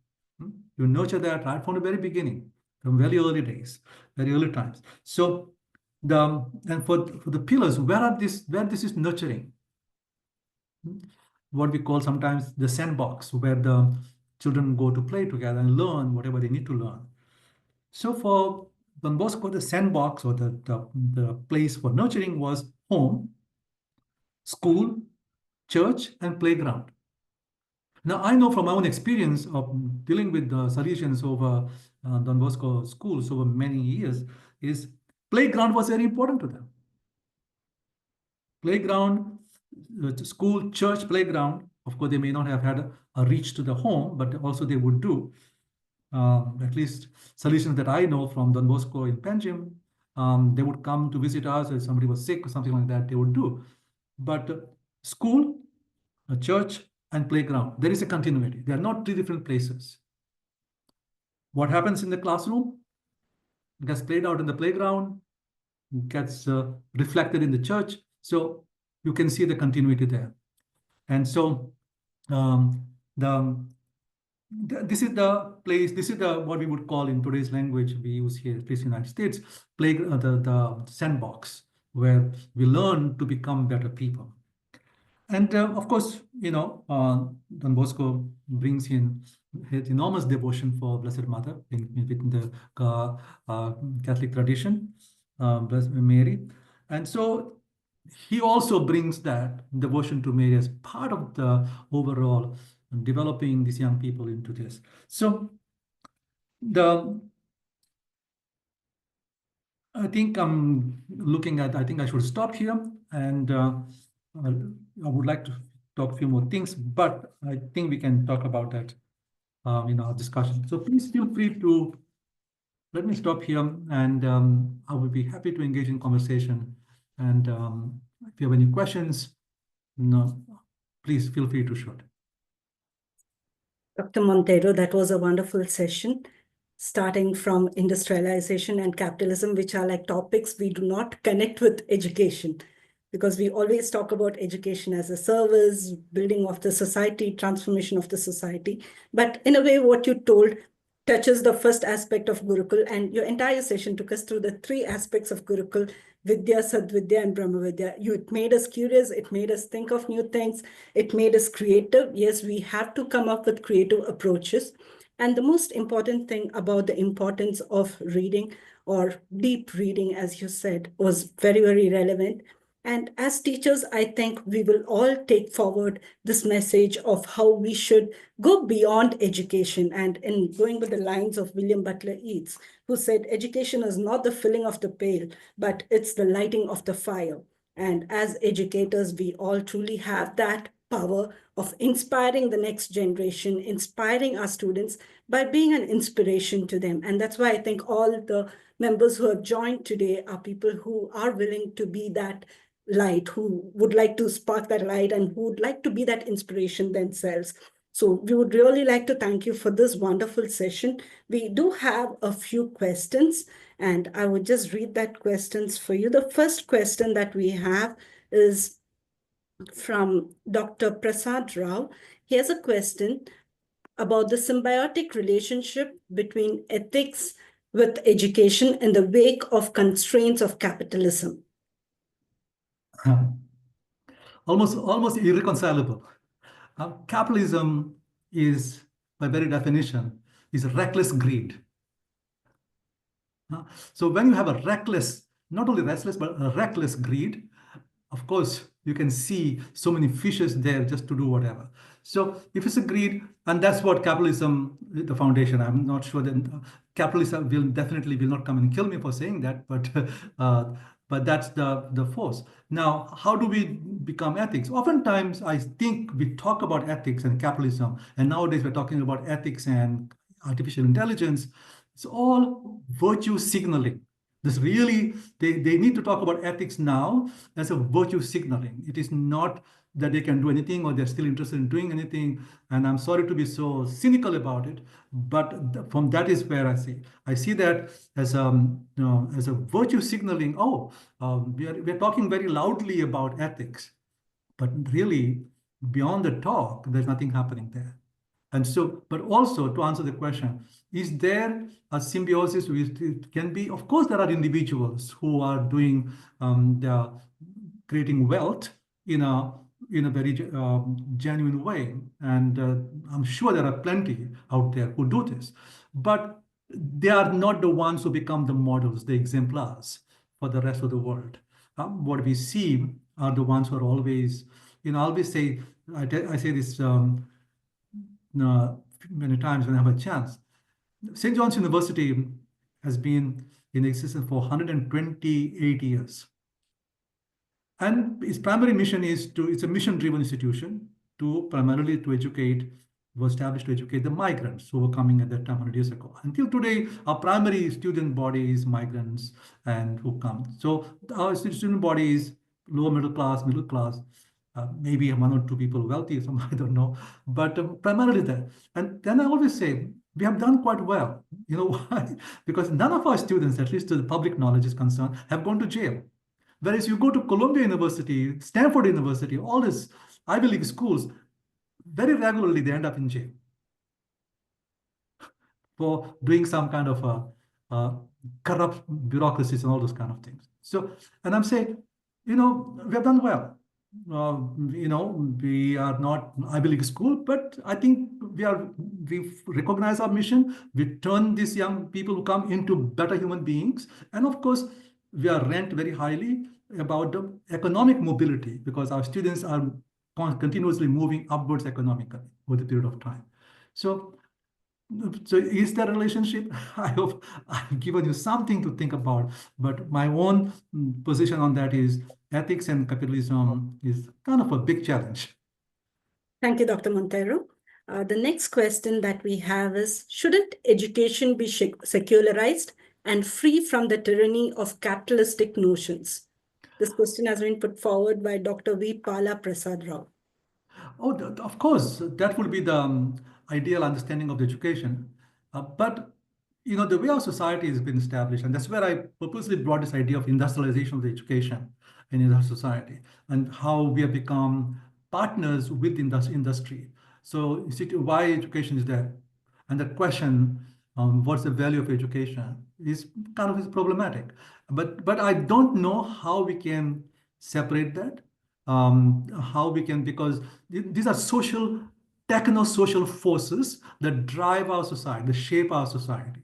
You nurture that right from the very beginning, from very early days, very early times. So for the pillars, where this is nurturing, what we call sometimes the sandbox, where the children go to play together and learn whatever they need to learn. So for Don Bosco, the sandbox or the place for nurturing was home, school, church, and playground. Now, I know from my own experience of dealing with the solutions over Don Bosco schools over many years, is playground was very important to them. Playground, school, church, playground. Of course, they may not have had a reach to the home, but also they would do. At least solutions that I know from Don Bosco in Panjim, they would come to visit us if somebody was sick or something like that, they would do. But school, a church, and playground, there is a continuity. They are not 3 different places. What happens in the classroom gets played out in the playground, gets reflected in the church. So you can see the continuity there. And so this is the place, this is what we would call in today's language we use here, at least in the United States, the sandbox, where we learn to become better people. And of course, Don Bosco brings in his enormous devotion for Blessed Mother within the Catholic tradition, Blessed Mary. And so he also brings that devotion to Mary as part of the overall developing these young people into this. So I think I think I should stop here, and I would like to talk a few more things, but I think we can talk about that in our discussion. So please feel free to let me stop here, and I will be happy to engage in conversation. And if you have any questions, please feel free to shoot. Dr. Monteiro, that was a wonderful session, starting from industrialization and capitalism, which are like topics we do not connect with education, because we always talk about education as a service, building of the society, transformation of the society. But in a way, what you told touches the first aspect of Gurukul, and your entire session took us through the 3 aspects of Gurukul: Vidya, Sadvidya, and Brahmavidya. It made us curious, it made us think of new things, it made us creative. Yes, we have to come up with creative approaches. And the most important thing about the importance of reading, or deep reading, as you said, was very, very relevant. And as teachers, I think we will all take forward this message of how we should go beyond education. And in going with the lines of William Butler Yeats, who said, education is not the filling of the pail, but it's the lighting of the fire. And as educators, we all truly have that power of inspiring the next generation, inspiring our students by being an inspiration to them. And that's why I think all the members who have joined today are people who are willing to be that light, who would like to spark that light and who would like to be that inspiration themselves. So we would really like to thank you for this wonderful session. We do have a few questions, and I would just read that questions for you. The first question that we have is from Dr. Prasad Rao. He has a question about the symbiotic relationship between ethics with education in the wake of constraints of capitalism. Almost irreconcilable. Capitalism is, by very definition, is reckless greed. So when you have a reckless, not only restless, but a reckless greed, of course, you can see so many fishes there just to do whatever. So if it's a greed, and that's what capitalism, the foundation, I'm not sure that capitalism will not come and kill me for saying that, but but that's the force. Now, how do we become ethics? Oftentimes, I think we talk about ethics and capitalism, and nowadays we're talking about ethics and artificial intelligence. It's all virtue signaling. This really, they need to talk about ethics now as a virtue signaling. It is not that they can do anything or they're still interested in doing anything. And I'm sorry to be so cynical about it, but from that is where I see that as as a virtue signaling. Oh, we're talking very loudly about ethics, but really beyond the talk, there's nothing happening there. And so, but also to answer the question, is there a symbiosis? It can be, of course, there are individuals who are doing, they're creating wealth in a very genuine way. And I'm sure there are plenty out there who do this, but they are not the ones who become the models, the exemplars for the rest of the world. What we see are the ones who are always, I always say, I say this many times when I have a chance. St. John's University has been in existence for 128 years. And its primary mission is it's a mission-driven institution primarily to educate, was established to educate the migrants who were coming at that time 100 years ago. Until today, our primary student body is migrants and who come. So our student body is lower middle class, maybe one or two people wealthy, some I don't know, but primarily that. And then I always say, we have done quite well. You know why? Because none of our students, at least to the public knowledge is concerned, have gone to jail. Whereas you go to Columbia University, Stanford University, all these Ivy League schools, very regularly they end up in jail for doing some kind of corrupt bureaucracies and all those kind of things. So, and I'm saying, we have done well. We are not Ivy League school, but I think we've recognized our mission. We turn these young people who come into better human beings. And of course, we are ranked very highly about the economic mobility because our students are continuously moving upwards economically over the period of time. So is there a relationship? I hope I've given you something to think about, but my own position on that is ethics and capitalism is kind of a big challenge. Thank you, Dr. Monteiro. The next question that we have is, shouldn't education be secularized and free from the tyranny of capitalistic notions? This question has been put forward by Dr. V. Pala Prasad Rao. Oh, of course, that would be the ideal understanding of the education. But the way our society has been established, and that's where I purposely brought this idea of industrialization of the education in our society and how we have become partners with industry. So why education is there? And the question, what's the value of education, is kind of problematic. But I don't know how we can separate that. How we can, because these are techno-social forces that drive our society, that shape our society.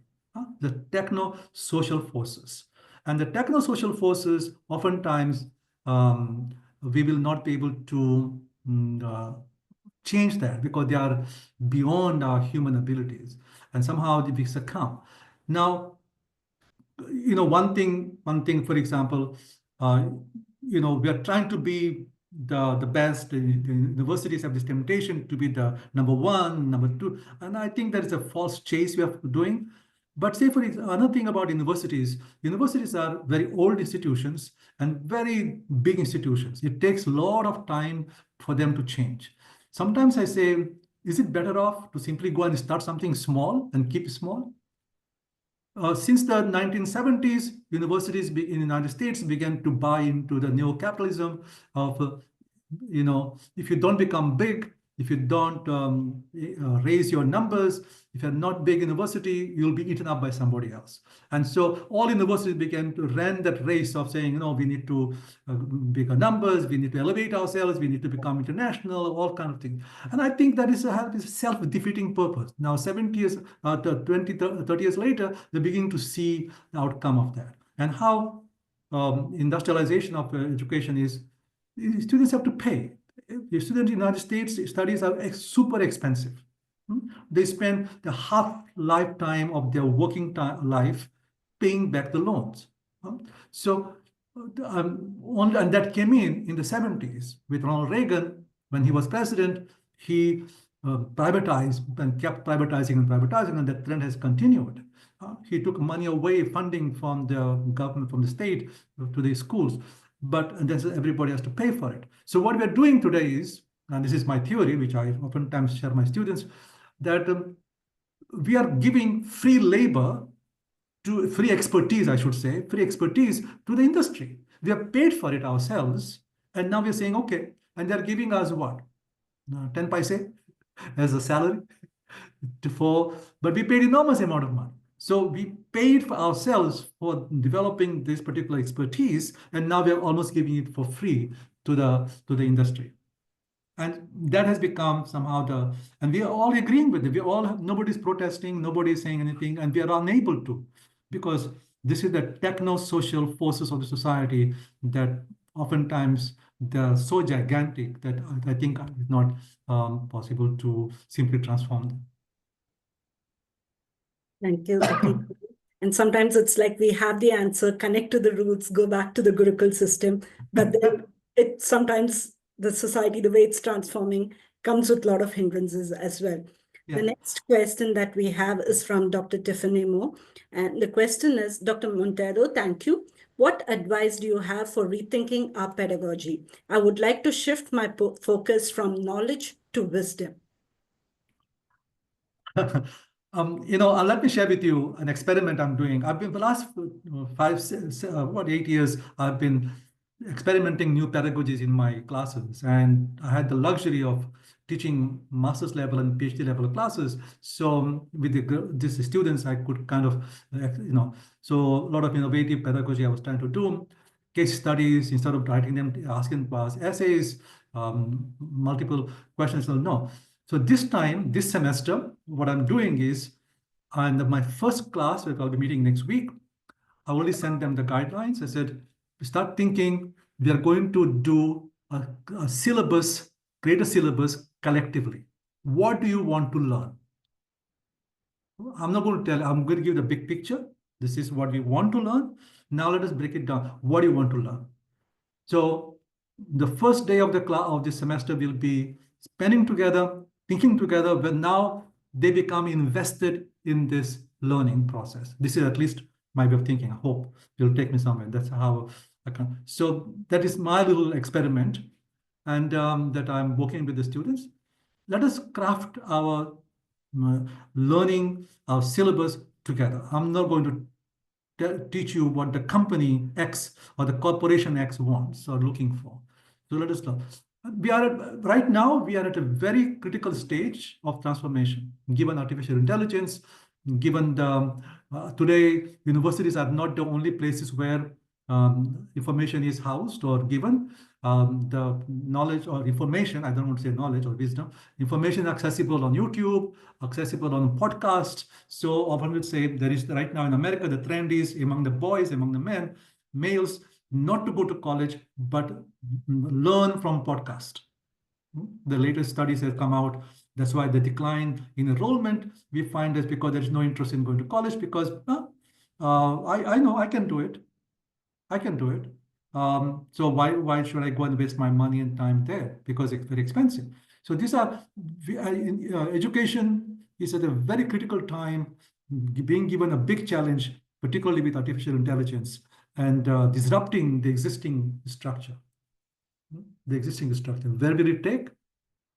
The techno-social forces. And the techno-social forces, oftentimes, we will not be able to change that because they are beyond our human abilities. And somehow we succumb. Now, one thing, for example, we are trying to be the best. The universities have this temptation to be the number one, number two. And I think that is a false chase we are doing. But say, for example, another thing about universities are very old institutions and very big institutions. It takes a lot of time for them to change. Sometimes I say, is it better off to simply go and start something small and keep it small? Since the 1970s, universities in the United States began to buy into the neo-capitalism of, if you don't become big, if you don't raise your numbers, if you're not big university, you'll be eaten up by somebody else. And so all universities began to run that race of saying, we need to bigger numbers, we need to elevate ourselves, we need to become international, all kind of things. And I think that is a self-defeating purpose. Now, 70 years, 20, 30 years later, they're beginning to see the outcome of that. And how industrialization of education is, students have to pay. The students in the United States, studies are super expensive. They spend the half lifetime of their working life paying back the loans. So and that came in the 70s with Ronald Reagan. When he was president, he privatized and kept privatizing and privatizing, and that trend has continued. He took money away, funding from the government, from the state to the schools, but then everybody has to pay for it. So what we're doing today is, and this is my theory, which I oftentimes share my students, that we are giving free labor to free expertise, I should say, free expertise to the industry. We have paid for it ourselves, and now we're saying, okay, and they're giving us what? 10 paise as a salary but we paid enormous amount of money. So we paid for ourselves for developing this particular expertise, and now we're almost giving it for free to the industry. And that has become somehow and we are all agreeing with it. Nobody's protesting, nobody's saying anything, and we are unable to, because this is the techno-social forces of the society that oftentimes they're so gigantic that I think it's not possible to simply transform them. Thank you. And sometimes it's like we have the answer, connect to the roots, go back to the Gurukul system, but then sometimes the society, the way it's transforming, comes with a lot of hindrances as well. Yeah. The next question that we have is from Dr. Tiffany Moore. And the question is, Dr. Monteiro, thank you. What advice do you have for rethinking our pedagogy? I would like to shift my focus from knowledge to wisdom. Let me share with you an experiment I'm doing. I've been for the last 8 years, I've been experimenting new pedagogies in my classes, and I had the luxury of teaching master's level and PhD level classes. So with these students, I could kind of, so a lot of innovative pedagogy I was trying to do, case studies, instead of writing them, asking class essays, multiple questions. No. So this semester, what I'm doing is, in my first class, which I'll be meeting next week, I only sent them the guidelines. I said, start thinking, we are going to do a syllabus, create a syllabus collectively. What do you want to learn? I'm not going to tell, I'm going to give the big picture. This is what we want to learn. Now let us break it down. What do you want to learn? So the first day of the class of this semester will be spending together, thinking together, but now they become invested in this learning process. This is at least my way of thinking. I hope it'll take me somewhere. That's how I can. So that is my little experiment, and that I'm working with the students. Let us craft our learning, our syllabus together. I'm not going to teach you what the company X or the corporation X wants or looking for. So let us learn. Right now, we are at a very critical stage of transformation, given artificial intelligence, given today, universities are not the only places where information is housed or given. The knowledge or information, I don't want to say knowledge or wisdom, information accessible on YouTube, accessible on podcasts. So often would say there is right now in America, the trend is among the boys, among the males, not to go to college, but learn from podcast. The latest studies have come out. That's why the decline in enrollment, we find is because there is no interest in going to college, because I know I can do it. I can do it. So why should I go and waste my money and time there? Because it's very expensive. So these are, education is at a very critical time, being given a big challenge, particularly with artificial intelligence, and disrupting the existing structure. Where will it take?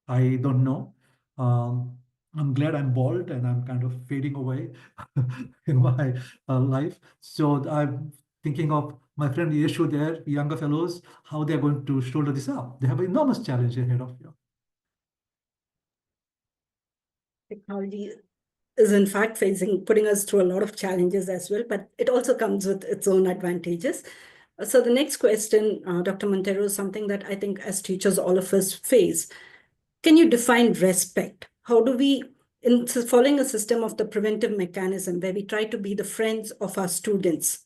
I don't know. I'm glad I'm bald and I'm kind of fading away in my life. So I'm thinking of my friend Yeshu there, younger fellows, how they're going to shoulder this up. They have an enormous challenge ahead of you. Technology is in fact putting us through a lot of challenges as well, but it also comes with its own advantages. So the next question, Dr. Monteiro, is something that I think as teachers, all of us face. Can you define respect? How do we, in following a system of the preventive mechanism where we try to be the friends of our students,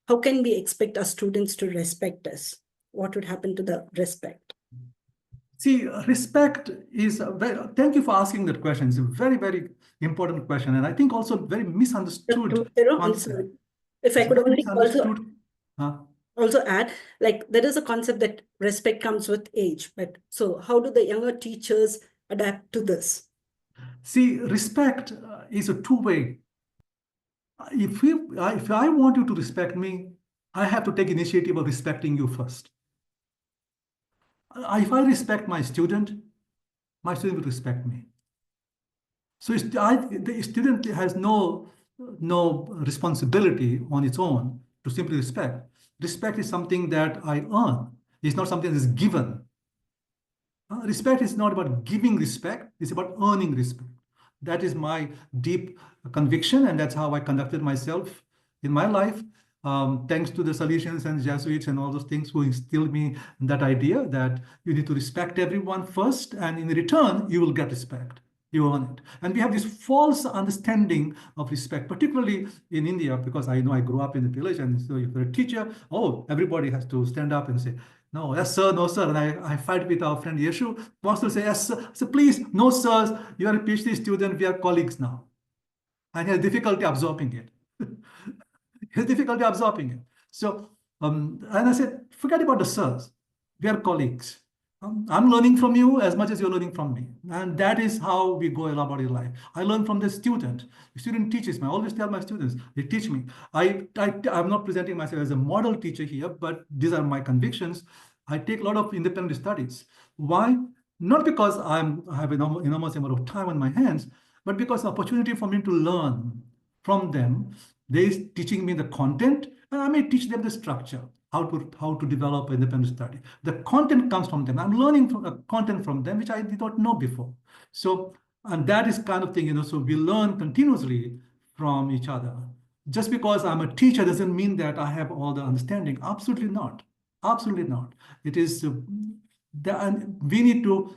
how can we expect our students to respect us? What would happen to the respect? See, respect is, thank you for asking that question. It's a very, very important question. And I think also very misunderstood concept. If I could only also... also add, like there is a concept that respect comes with age, but so how do the younger teachers adapt to this? See, respect is a two-way. If I want you to respect me, I have to take initiative of respecting you first. If I respect my student will respect me. So the student has no responsibility on its own to simply respect. Respect is something that I earn. It's not something that is given. Respect is not about giving respect, it's about earning respect. That is my deep conviction, and that's how I conducted myself in my life. Thanks to the Salesians and Jesuits and all those things who instilled me that idea that you need to respect everyone first, and in return, you will get respect. You earn it. And we have this false understanding of respect, particularly in India, because I know I grew up in the village, and so if you're a teacher, oh, everybody has to stand up and say, no, yes, sir, no, sir. And I fight with our friend Yeshu, wants to say, yes, sir. So please, no, sirs, you are a PhD student, we are colleagues now. And he has difficulty absorbing it. He has difficulty absorbing it. So, and I said, forget about the sirs. We are colleagues. I'm learning from you as much as you're learning from me. And that is how we go about your life. I learn from the student. The student teaches me. I always tell my students, they teach me. I'm not presenting myself as a model teacher here, but these are my convictions. I take a lot of independent studies. Why? Not because I have an enormous amount of time on my hands, but because opportunity for me to learn from them. They teaching me the content, and I may teach them the structure, how to develop independent study. The content comes from them. I'm learning from content from them, which I did not know before. So, and that is kind of thing, so we learn continuously from each other. Just because I'm a teacher doesn't mean that I have all the understanding. Absolutely not. Absolutely not. It is, we need to,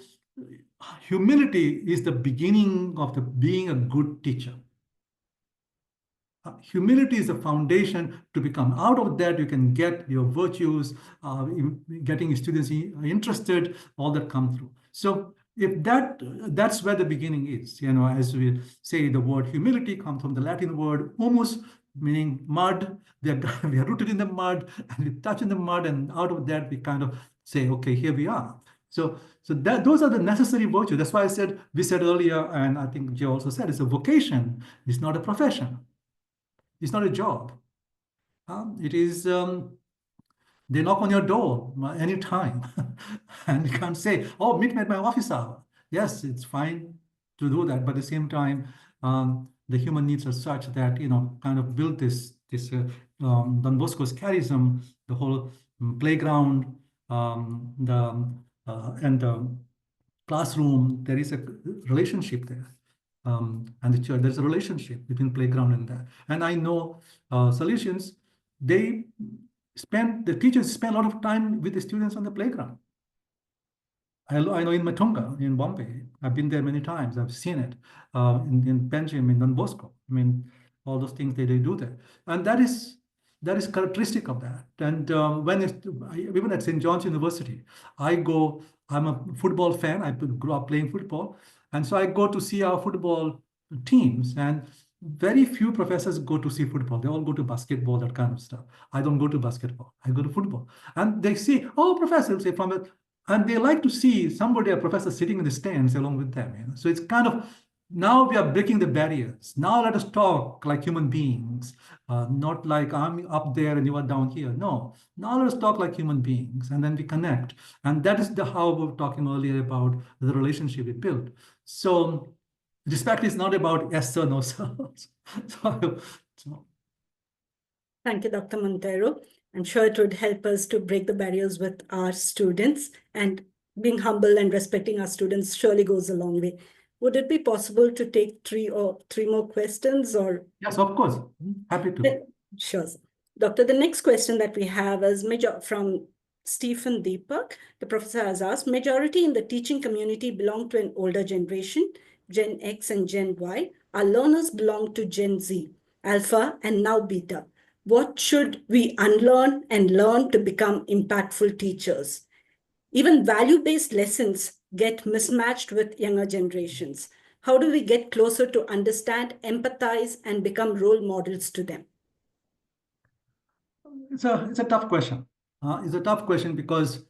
humility is the beginning of being a good teacher. Humility is the foundation to become. Out of that, you can get your virtues, getting students interested, all that come through. So if that's where the beginning is, as we say, the word humility comes from the Latin word humus, meaning mud. We are rooted in the mud, and we touch in the mud, and out of that, we kind of say, okay, here we are. So those are the necessary virtues. That's why we said earlier, and I think Jay also said, it's a vocation. It's not a profession. It's not a job. It is, they knock on your door anytime. And you can't say, oh, meet me at my office hour. Yes, it's fine to do that. But at the same time, the human needs are such that, kind of build this Don Bosco's charism, the whole playground, and the classroom, there is a relationship there. And the church, there's a relationship between playground and that. And I know Salesians, the teachers spend a lot of time with the students on the playground. I know in Matunga, in Bombay, I've been there many times. I've seen it in Benjamin, in Don Bosco. I mean, all those things they do there. And that is characteristic of that. And even at St. John's University, I'm a football fan. I grew up playing football. And so I go to see our football teams, and very few professors go to see football. They all go to basketball, that kind of stuff. I don't go to basketball. I go to football. And they see, oh, professor, say and they like to see a professor sitting in the stands along with them. So it's kind of, now we are breaking the barriers. Now let us talk like human beings, not like I'm up there and you are down here. No, now let us talk like human beings, and then we connect. And that is how we were talking earlier about the relationship we built. So respect is not about yes sir, no sir. Thank you, Dr. Monteiro. I'm sure it would help us to break the barriers with our students, and being humble and respecting our students surely goes a long way. Would it be possible to take three more questions, or? Yes, of course. Happy to. Sure. Doctor, the next question that we have is from Stephen Deepak. The professor has asked, majority in the teaching community belong to an older generation, Gen X and Gen Y. Our learners belong to Gen Z, Alpha, and now Beta. What should we unlearn and learn to become impactful teachers? Even value-based lessons get mismatched with younger generations. How do we get closer to understand, empathize, and become role models to them? It's a tough question. is a tough question because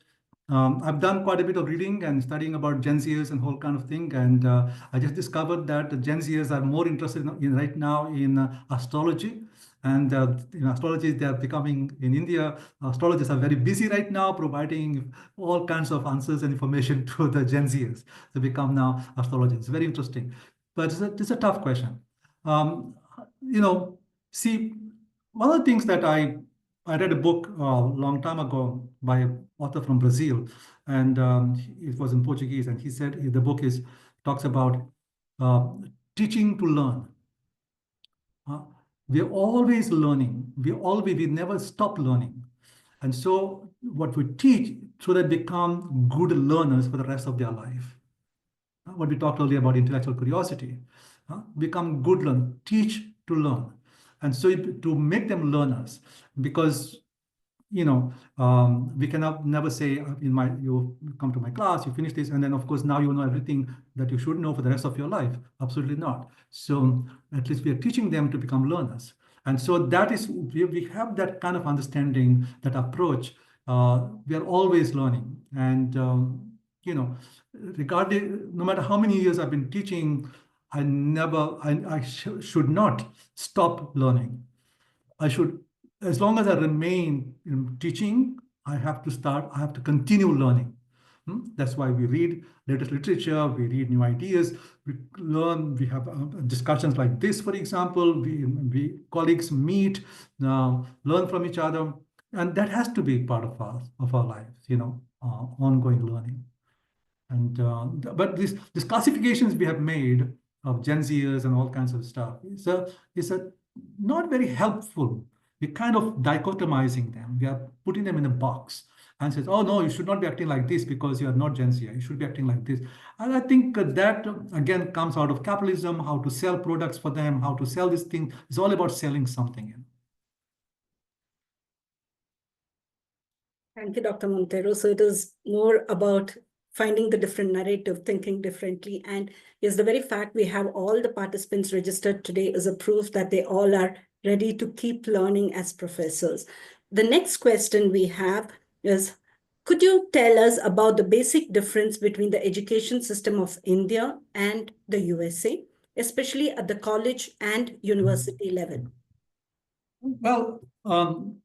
I've done quite a bit of reading and studying about Gen Zers and whole kind of thing, and I just discovered that the Gen Zers are more interested in right now in astrology. And in astrology, they are becoming in India. Astrologers are very busy right now, providing all kinds of answers and information to the Gen Zers. They become now astrologers. Very interesting, but it's a tough question. You know, see, one of the things that I read a book a long time ago by an author from Brazil, and it was in Portuguese, and he said the book talks about uh, teaching to learn. We're always learning. We never stop learning. And so what we teach so they become good learners for the rest of their life. What we talked earlier about intellectual curiosity. Become good learners, teach to learn. And so to make them learners, because we cannot never say you come to my class, you finish this, and then of course now you know everything that you should know for the rest of your life. Absolutely not. So at least we are teaching them to become learners. And so that is, we have that kind of understanding, that approach. We are always learning. And, no matter how many years I've been teaching, I should not stop learning. I should, as long as I remain in teaching, I have to continue learning. That's why we read latest literature, we read new ideas, we learn, we have discussions like this, for example, we colleagues meet, learn from each other, and that has to be part of our lives, ongoing learning. And but these classifications we have made of Gen Zers and all kinds of stuff is a not very helpful. We're kind of dichotomizing them. We are putting them in a box and says, oh no, you should not be acting like this because you are not Gen Z. You should be acting like this. And I think that again comes out of capitalism, how to sell products for them, how to sell this thing. It's all about selling something. Thank you, Dr. Monteiro. So it is more about finding the different narrative, thinking differently. And yes, the very fact we have all the participants registered today is a proof that they all are ready to keep learning as professors. The next question we have is, could you tell us about the basic difference between the education system of India and the USA, especially at the college and university level? Well,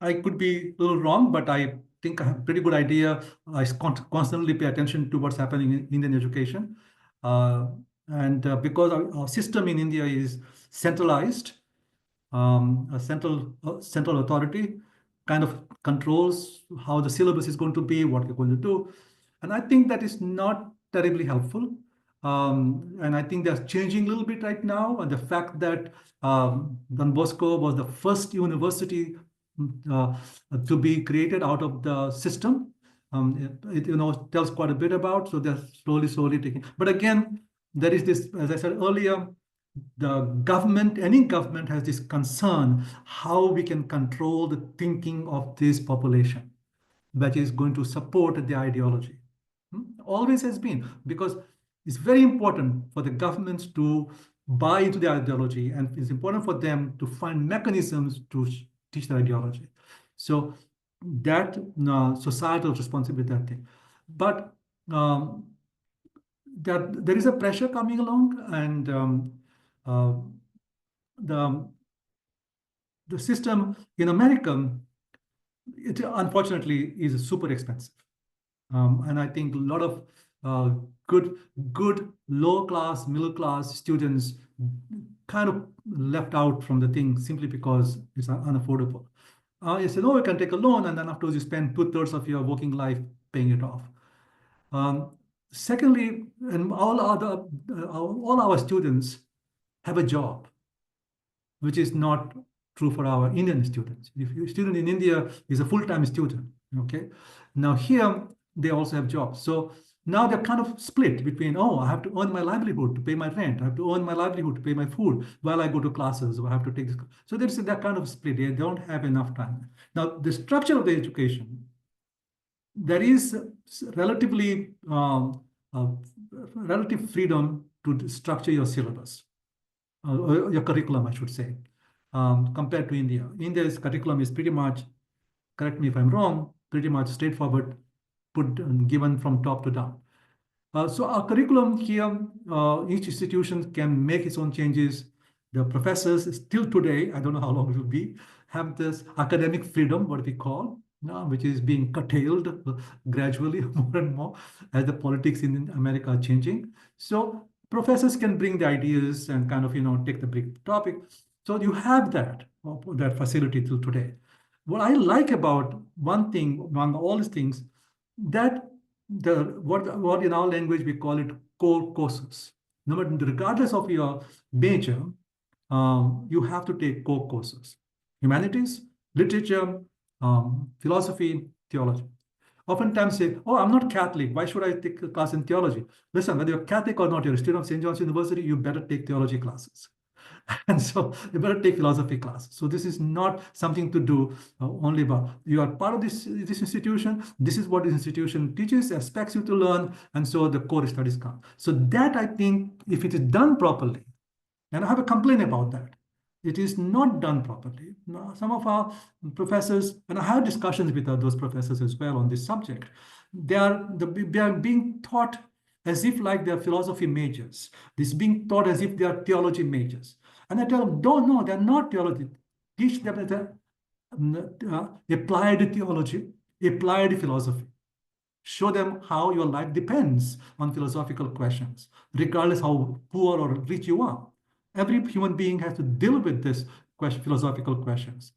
I could be a little wrong, but I think I have a pretty good idea. I constantly pay attention to what's happening in Indian education. And because our system in India is centralized, a central authority kind of controls how the syllabus is going to be, what you're going to do. And I think that is not terribly helpful. And I think that's changing a little bit right now. And the fact that Don Bosco was the first university to be created out of the system, it tells quite a bit about. So they're slowly taking. But again, there is this, as I said earlier, any government has this concern how we can control the thinking of this population that is going to support the ideology. Always has been, because it's very important for the governments to buy into the ideology, and it's important for them to find mechanisms to teach the ideology. So that societal responsibility, that thing. But that there is a pressure coming along, and the system in America, it unfortunately is super expensive. And I think a lot of good low class, middle class students kind of left out from the thing simply because it's unaffordable. You said, oh, you can take a loan, and then afterwards you spend 2/3 of your working life paying it off. Secondly, and all our students have a job, which is not true for our Indian students. If your student in India is a full-time student, okay? Now here, they also have jobs. So now they're kind of split between, oh, I have to earn my livelihood to pay my rent. I have to earn my livelihood to pay my food while I go to classes, or I have to take this. So there's that kind of split. They don't have enough time. Now, the structure of the education, there is relatively relative freedom to structure your syllabus, your curriculum, I should say, compared to India. India's curriculum is pretty much, correct me if I'm wrong, pretty much straightforward, given from top to down. So our curriculum here, each institution can make its own changes. The professors still today, I don't know how long it will be, have this academic freedom, what we call, which is being curtailed gradually more and more as the politics in America are changing. So professors can bring the ideas and kind of, take the big topic. So you have that facility till today. What I like about one thing among all these things, that what in our language we call it core courses. No matter, regardless of your major, you have to take core courses: humanities, literature, philosophy, theology. Oftentimes say, "Oh, I'm not Catholic. Why should I take a class in theology?" Listen, whether you're Catholic or not, you're a student of St. John's University, you better take theology classes. And so you better take philosophy classes. So this is not something to do only about, you are part of this institution. This is what this institution teaches, expects you to learn. And so the core studies come. So that, I think, if it is done properly, and I have a complaint about that, it is not done properly. Now, some of our professors, and I had discussions with those professors as well on this subject, they are being taught as if like they're philosophy majors. This being taught as if they are theology majors. And I tell them, don't know, they're not theology. Teach them applied theology, applied philosophy. Show them how your life depends on philosophical questions, regardless how poor or rich you are. Every human being has to deal with this philosophical questions.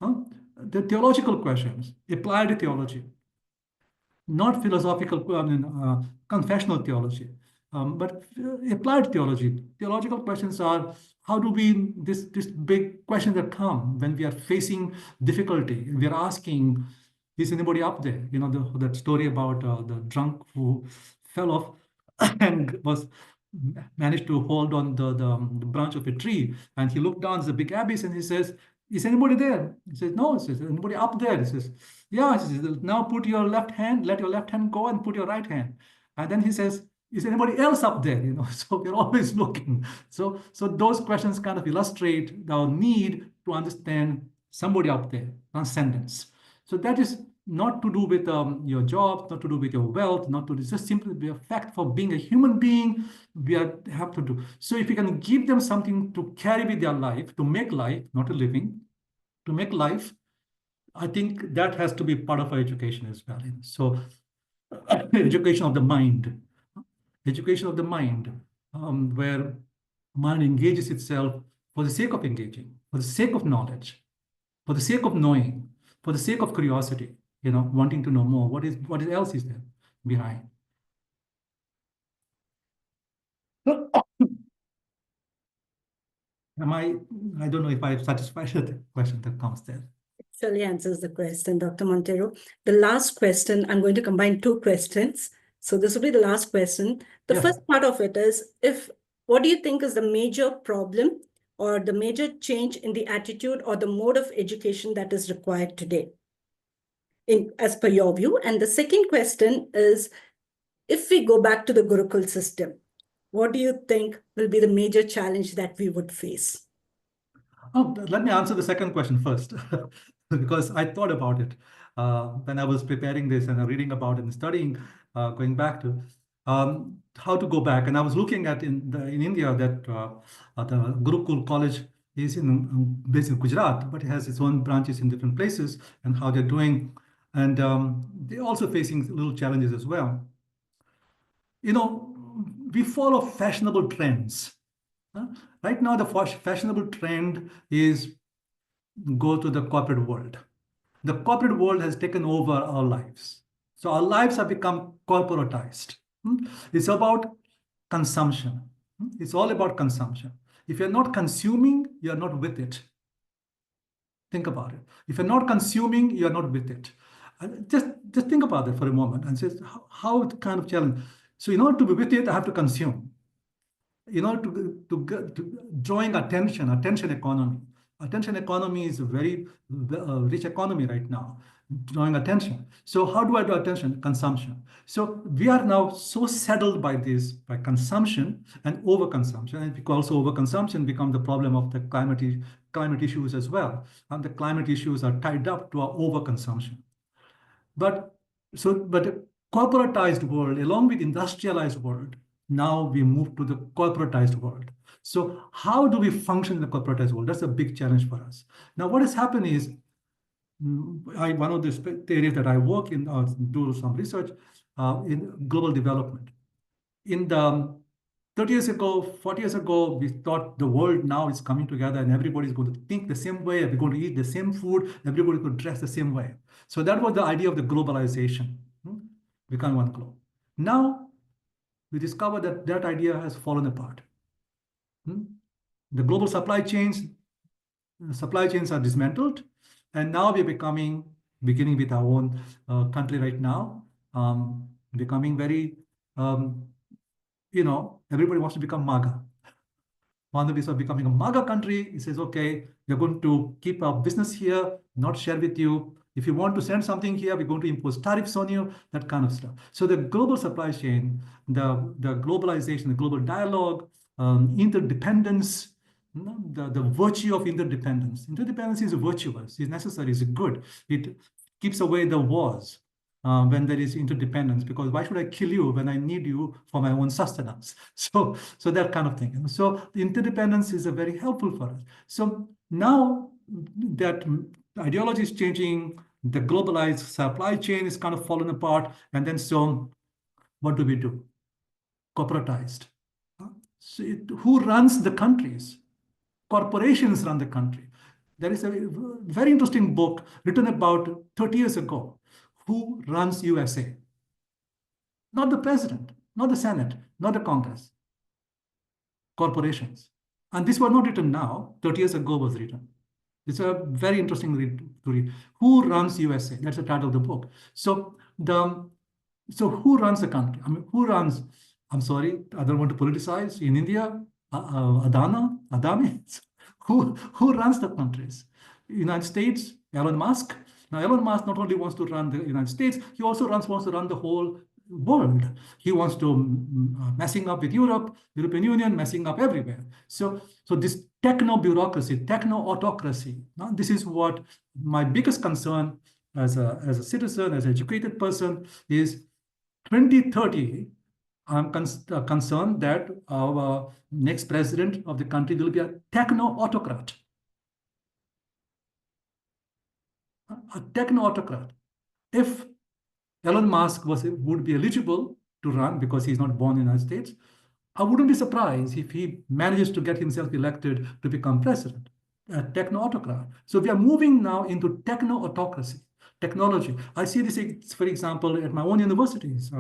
The theological questions, applied theology, not philosophical, confessional theology, but applied theology. Theological questions are, how do we, this big question that come when we are facing difficulty, we are asking, is anybody up there? That story about the drunk who fell off and managed to hold on the branch of a tree, and he looked down, there's a big abyss, and he says, is anybody there? He says, no. He says, anybody up there? He says, yeah. He says, now put your left hand, let your left hand go and put your right hand. And then he says, is anybody else up there? So we're always looking. So those questions kind of illustrate our need to understand somebody up there, transcendence. So that is not to do with your job, not to do with your wealth, not to, it's just simply be a fact for being a human being. We have to do. So if you can give them something to carry with their life, to make life, not a living, to make life, I think that has to be part of our education as well. So education of the mind, where mind engages itself for the sake of engaging, for the sake of knowledge, for the sake of knowing, for the sake of curiosity, wanting to know more. What else is there behind? I don't know if I've satisfied the question that comes there. Actually answers the question, Dr. Monteiro. The last question, I'm going to combine two questions. So this will be the last question. The first part of it is, what do you think is the major problem or the major change in the attitude or the mode of education that is required today, as per your view? And the second question is, if we go back to the Gurukul system, what do you think will be the major challenge that we would face? Oh, let me answer the second question first, because I thought about it when I was preparing this and reading about it and studying, going back to how to go back. And I was looking at in India that the Gurukul College is based in Gujarat, but it has its own branches in different places and how they're doing. And they're also facing little challenges as well. We follow fashionable trends. Right now, the fashionable trend is go to the corporate world. The corporate world has taken over our lives. So our lives have become corporatized. It's about consumption. It's all about consumption. If you're not consuming, you're not with it. Think about it. If you're not consuming, you're not with it. Just think about it for a moment and say, how it kind of challenge. So in order to be with it, I have to consume. In order to drawing attention economy. Attention economy is a very rich economy right now, drawing attention. So how do I draw attention? Consumption. So we are now so saddled by consumption and overconsumption. And because overconsumption become the problem of the climate issues as well. And the climate issues are tied up to our overconsumption. But but corporatized world, along with industrialized world, now we move to the corporatized world. So how do we function in the corporatized world? That's a big challenge for us. Now, what has happened is, one of the areas that I work in, do some research in global development. In the 30 years ago, 40 years ago, we thought the world now is coming together and everybody's going to think the same way, we're going to eat the same food, everybody could dress the same way. So that was the idea of the globalization, become one globe. Now, we discover that that idea has fallen apart. The global supply chains are dismantled, and now we're beginning with our own country right now, becoming very, everybody wants to become MAGA. Bangladesh are becoming a MAGA country. He says, okay, we're going to keep our business here, not share with you. If you want to send something here, we're going to impose tariffs on you, that kind of stuff. So the global supply chain, the globalization, the global dialogue, interdependence, the virtue of interdependence. Interdependence is virtuous, is necessary, is good. It keeps away the wars. When there is interdependence, because why should I kill you when I need you for my own sustenance? So that kind of thing. And so the interdependence is very helpful for us. So now that ideology is changing, the globalized supply chain is kind of falling apart, and then so what do we do? Corporatized. So who runs the countries? Corporations run the country. There is a very interesting book written about 30 years ago. Who runs USA? Not the president, not the Senate, not the Congress. Corporations. And this was not written now, 30 years ago was written. It's a very interesting read to read. Who runs USA? That's the title of the book. So who runs the country? I mean, who runs? I'm sorry, I don't want to politicize. In India, Adani. Who runs the countries? United States, Elon Musk. Now, Elon Musk not only wants to run the United States, he also wants to run the whole world. He wants to messing up with Europe, European Union, messing up everywhere. So this techno-bureaucracy, techno-autocracy, this is what my biggest concern as a citizen, as an educated person is 2030. I'm concerned that our next president of the country will be a techno-autocrat. A techno-autocrat. If Elon Musk would be eligible to run because he's not born in the United States, I wouldn't be surprised if he manages to get himself elected to become president, a techno-autocrat. So we are moving now into techno-autocracy, technology. I see this, for example, at my own universities,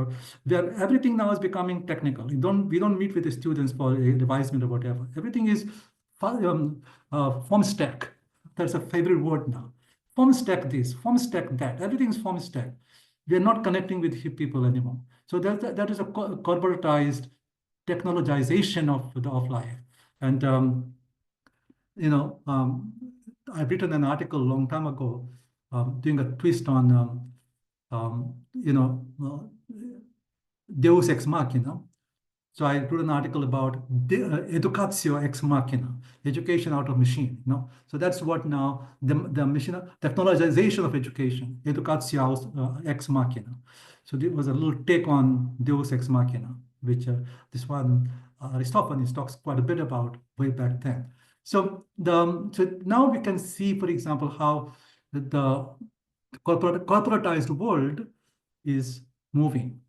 where everything now is becoming technical. We don't meet with the students for advisement or whatever. Everything is form stack. That's a favorite word now. Form stack this, form stack that. Everything is form stack. We are not connecting with people anymore. So that is a corporatized technologization of life. And I've written an article a long time ago, doing a twist on Deus ex machina. So I wrote an article about educatio ex machina, education out of machine. So that's what now the machine technologization of education, educatio ex machina. So there was a little take on Deus ex machina, which this one Aristophanes talks quite a bit about way back then. So now we can see, for example, how the corporatized world is moving.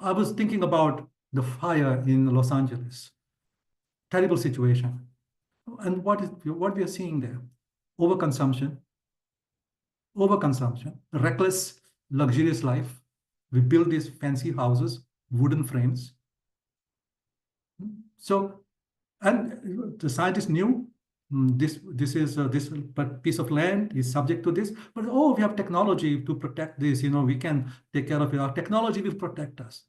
I was thinking about the fire in Los Angeles. Terrible situation. And what we are seeing there? Overconsumption, reckless, luxurious life. We build these fancy houses, wooden frames. So, and the scientists knew this piece of land is subject to this, but we have technology to protect this. We can take care of it. Our technology will protect us.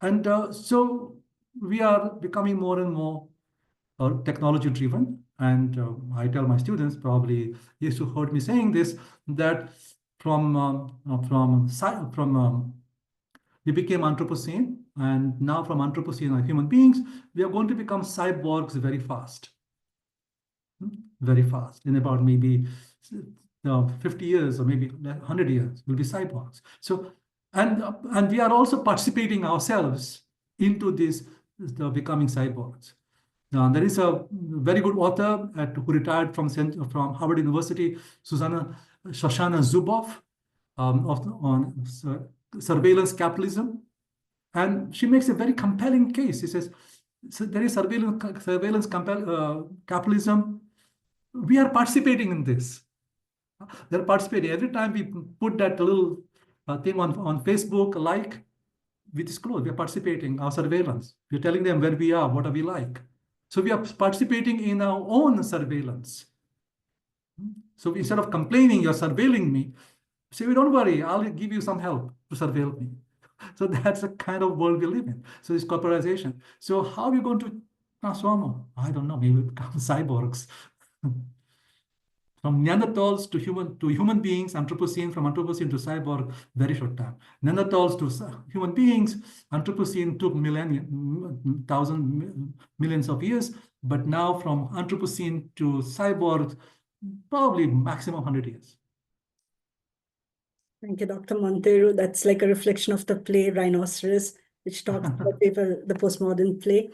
And so we are becoming more and more technology driven. And I tell my students, probably used to heard me saying this, that we became Anthropocene, and now from Anthropocene or human beings, we are going to become cyborgs very fast. Very fast. In about maybe 50 years or maybe 100 years will be cyborgs. So, and we are also participating ourselves into this becoming cyborgs. There is a very good author who retired from Harvard University, Shoshana Zuboff, on surveillance capitalism. And she makes a very compelling case. She says, so there is surveillance capitalism. We are participating in this. They're participating. Every time we put that little thing on Facebook, like, we disclose, we are participating, our surveillance. We're telling them where we are, what are we like. So we are participating in our own surveillance. So instead of complaining, you're surveilling me, say, don't worry, I'll give you some help to surveil me. So that's the kind of world we live in. So this corporatization. So how are we going to transform them? I don't know, maybe we become cyborgs. From Neanderthals to human beings, Anthropocene, from Anthropocene to cyborg, very short time. Neanderthals to human beings, Anthropocene took millions of years, but now from Anthropocene to cyborg, probably maximum 100 years. Thank you, Dr. Monteiro. That's like a reflection of the play Rhinoceros, which talks about the postmodern play.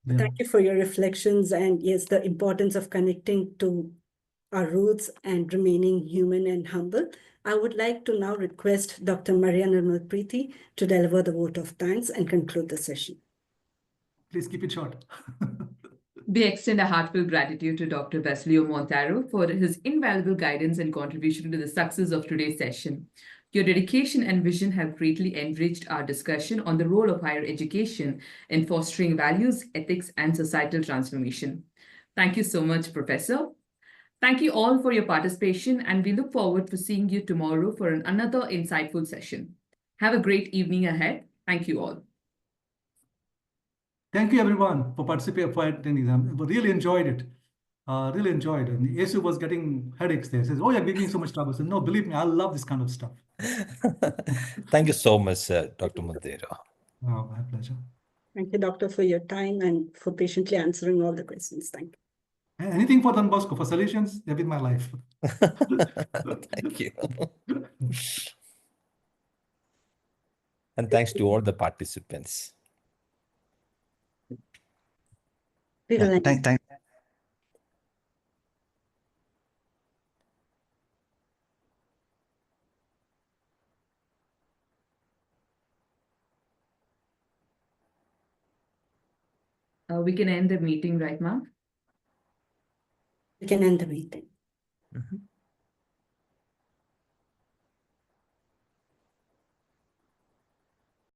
Yeah. Thank you for your reflections, and yes, the importance of connecting to our roots and remaining human and humble. I would like to now request Dr. Maria Nirmalpreeti to deliver the vote of thanks and conclude the session. Please keep it short. We extend a heartfelt gratitude to Dr. Basilio Monteiro for his invaluable guidance and contribution to the success of today's session. Your dedication and vision have greatly enriched our discussion on the role of higher education in fostering values, ethics, and societal transformation. Thank you so much, Professor. Thank you all for your participation, and we look forward to seeing you tomorrow for another insightful session. Have a great evening ahead. Thank you all. Thank you, everyone, for participating, for attending them. I really enjoyed it. Really enjoyed it. And Yesu was getting headaches there. He says, oh, you're giving me so much trouble. I said, no, believe me, I love this kind of stuff. Thank you so much, Dr. Monteiro. Oh, my pleasure. Thank you, Doctor, for your time and for patiently answering all the questions. Thank you. Anything for Don Bosco, for solutions, they've been my life. Thank you. And thanks to all the participants. We will end. Thank. We can end the meeting right now. We can end the meeting. Mhm.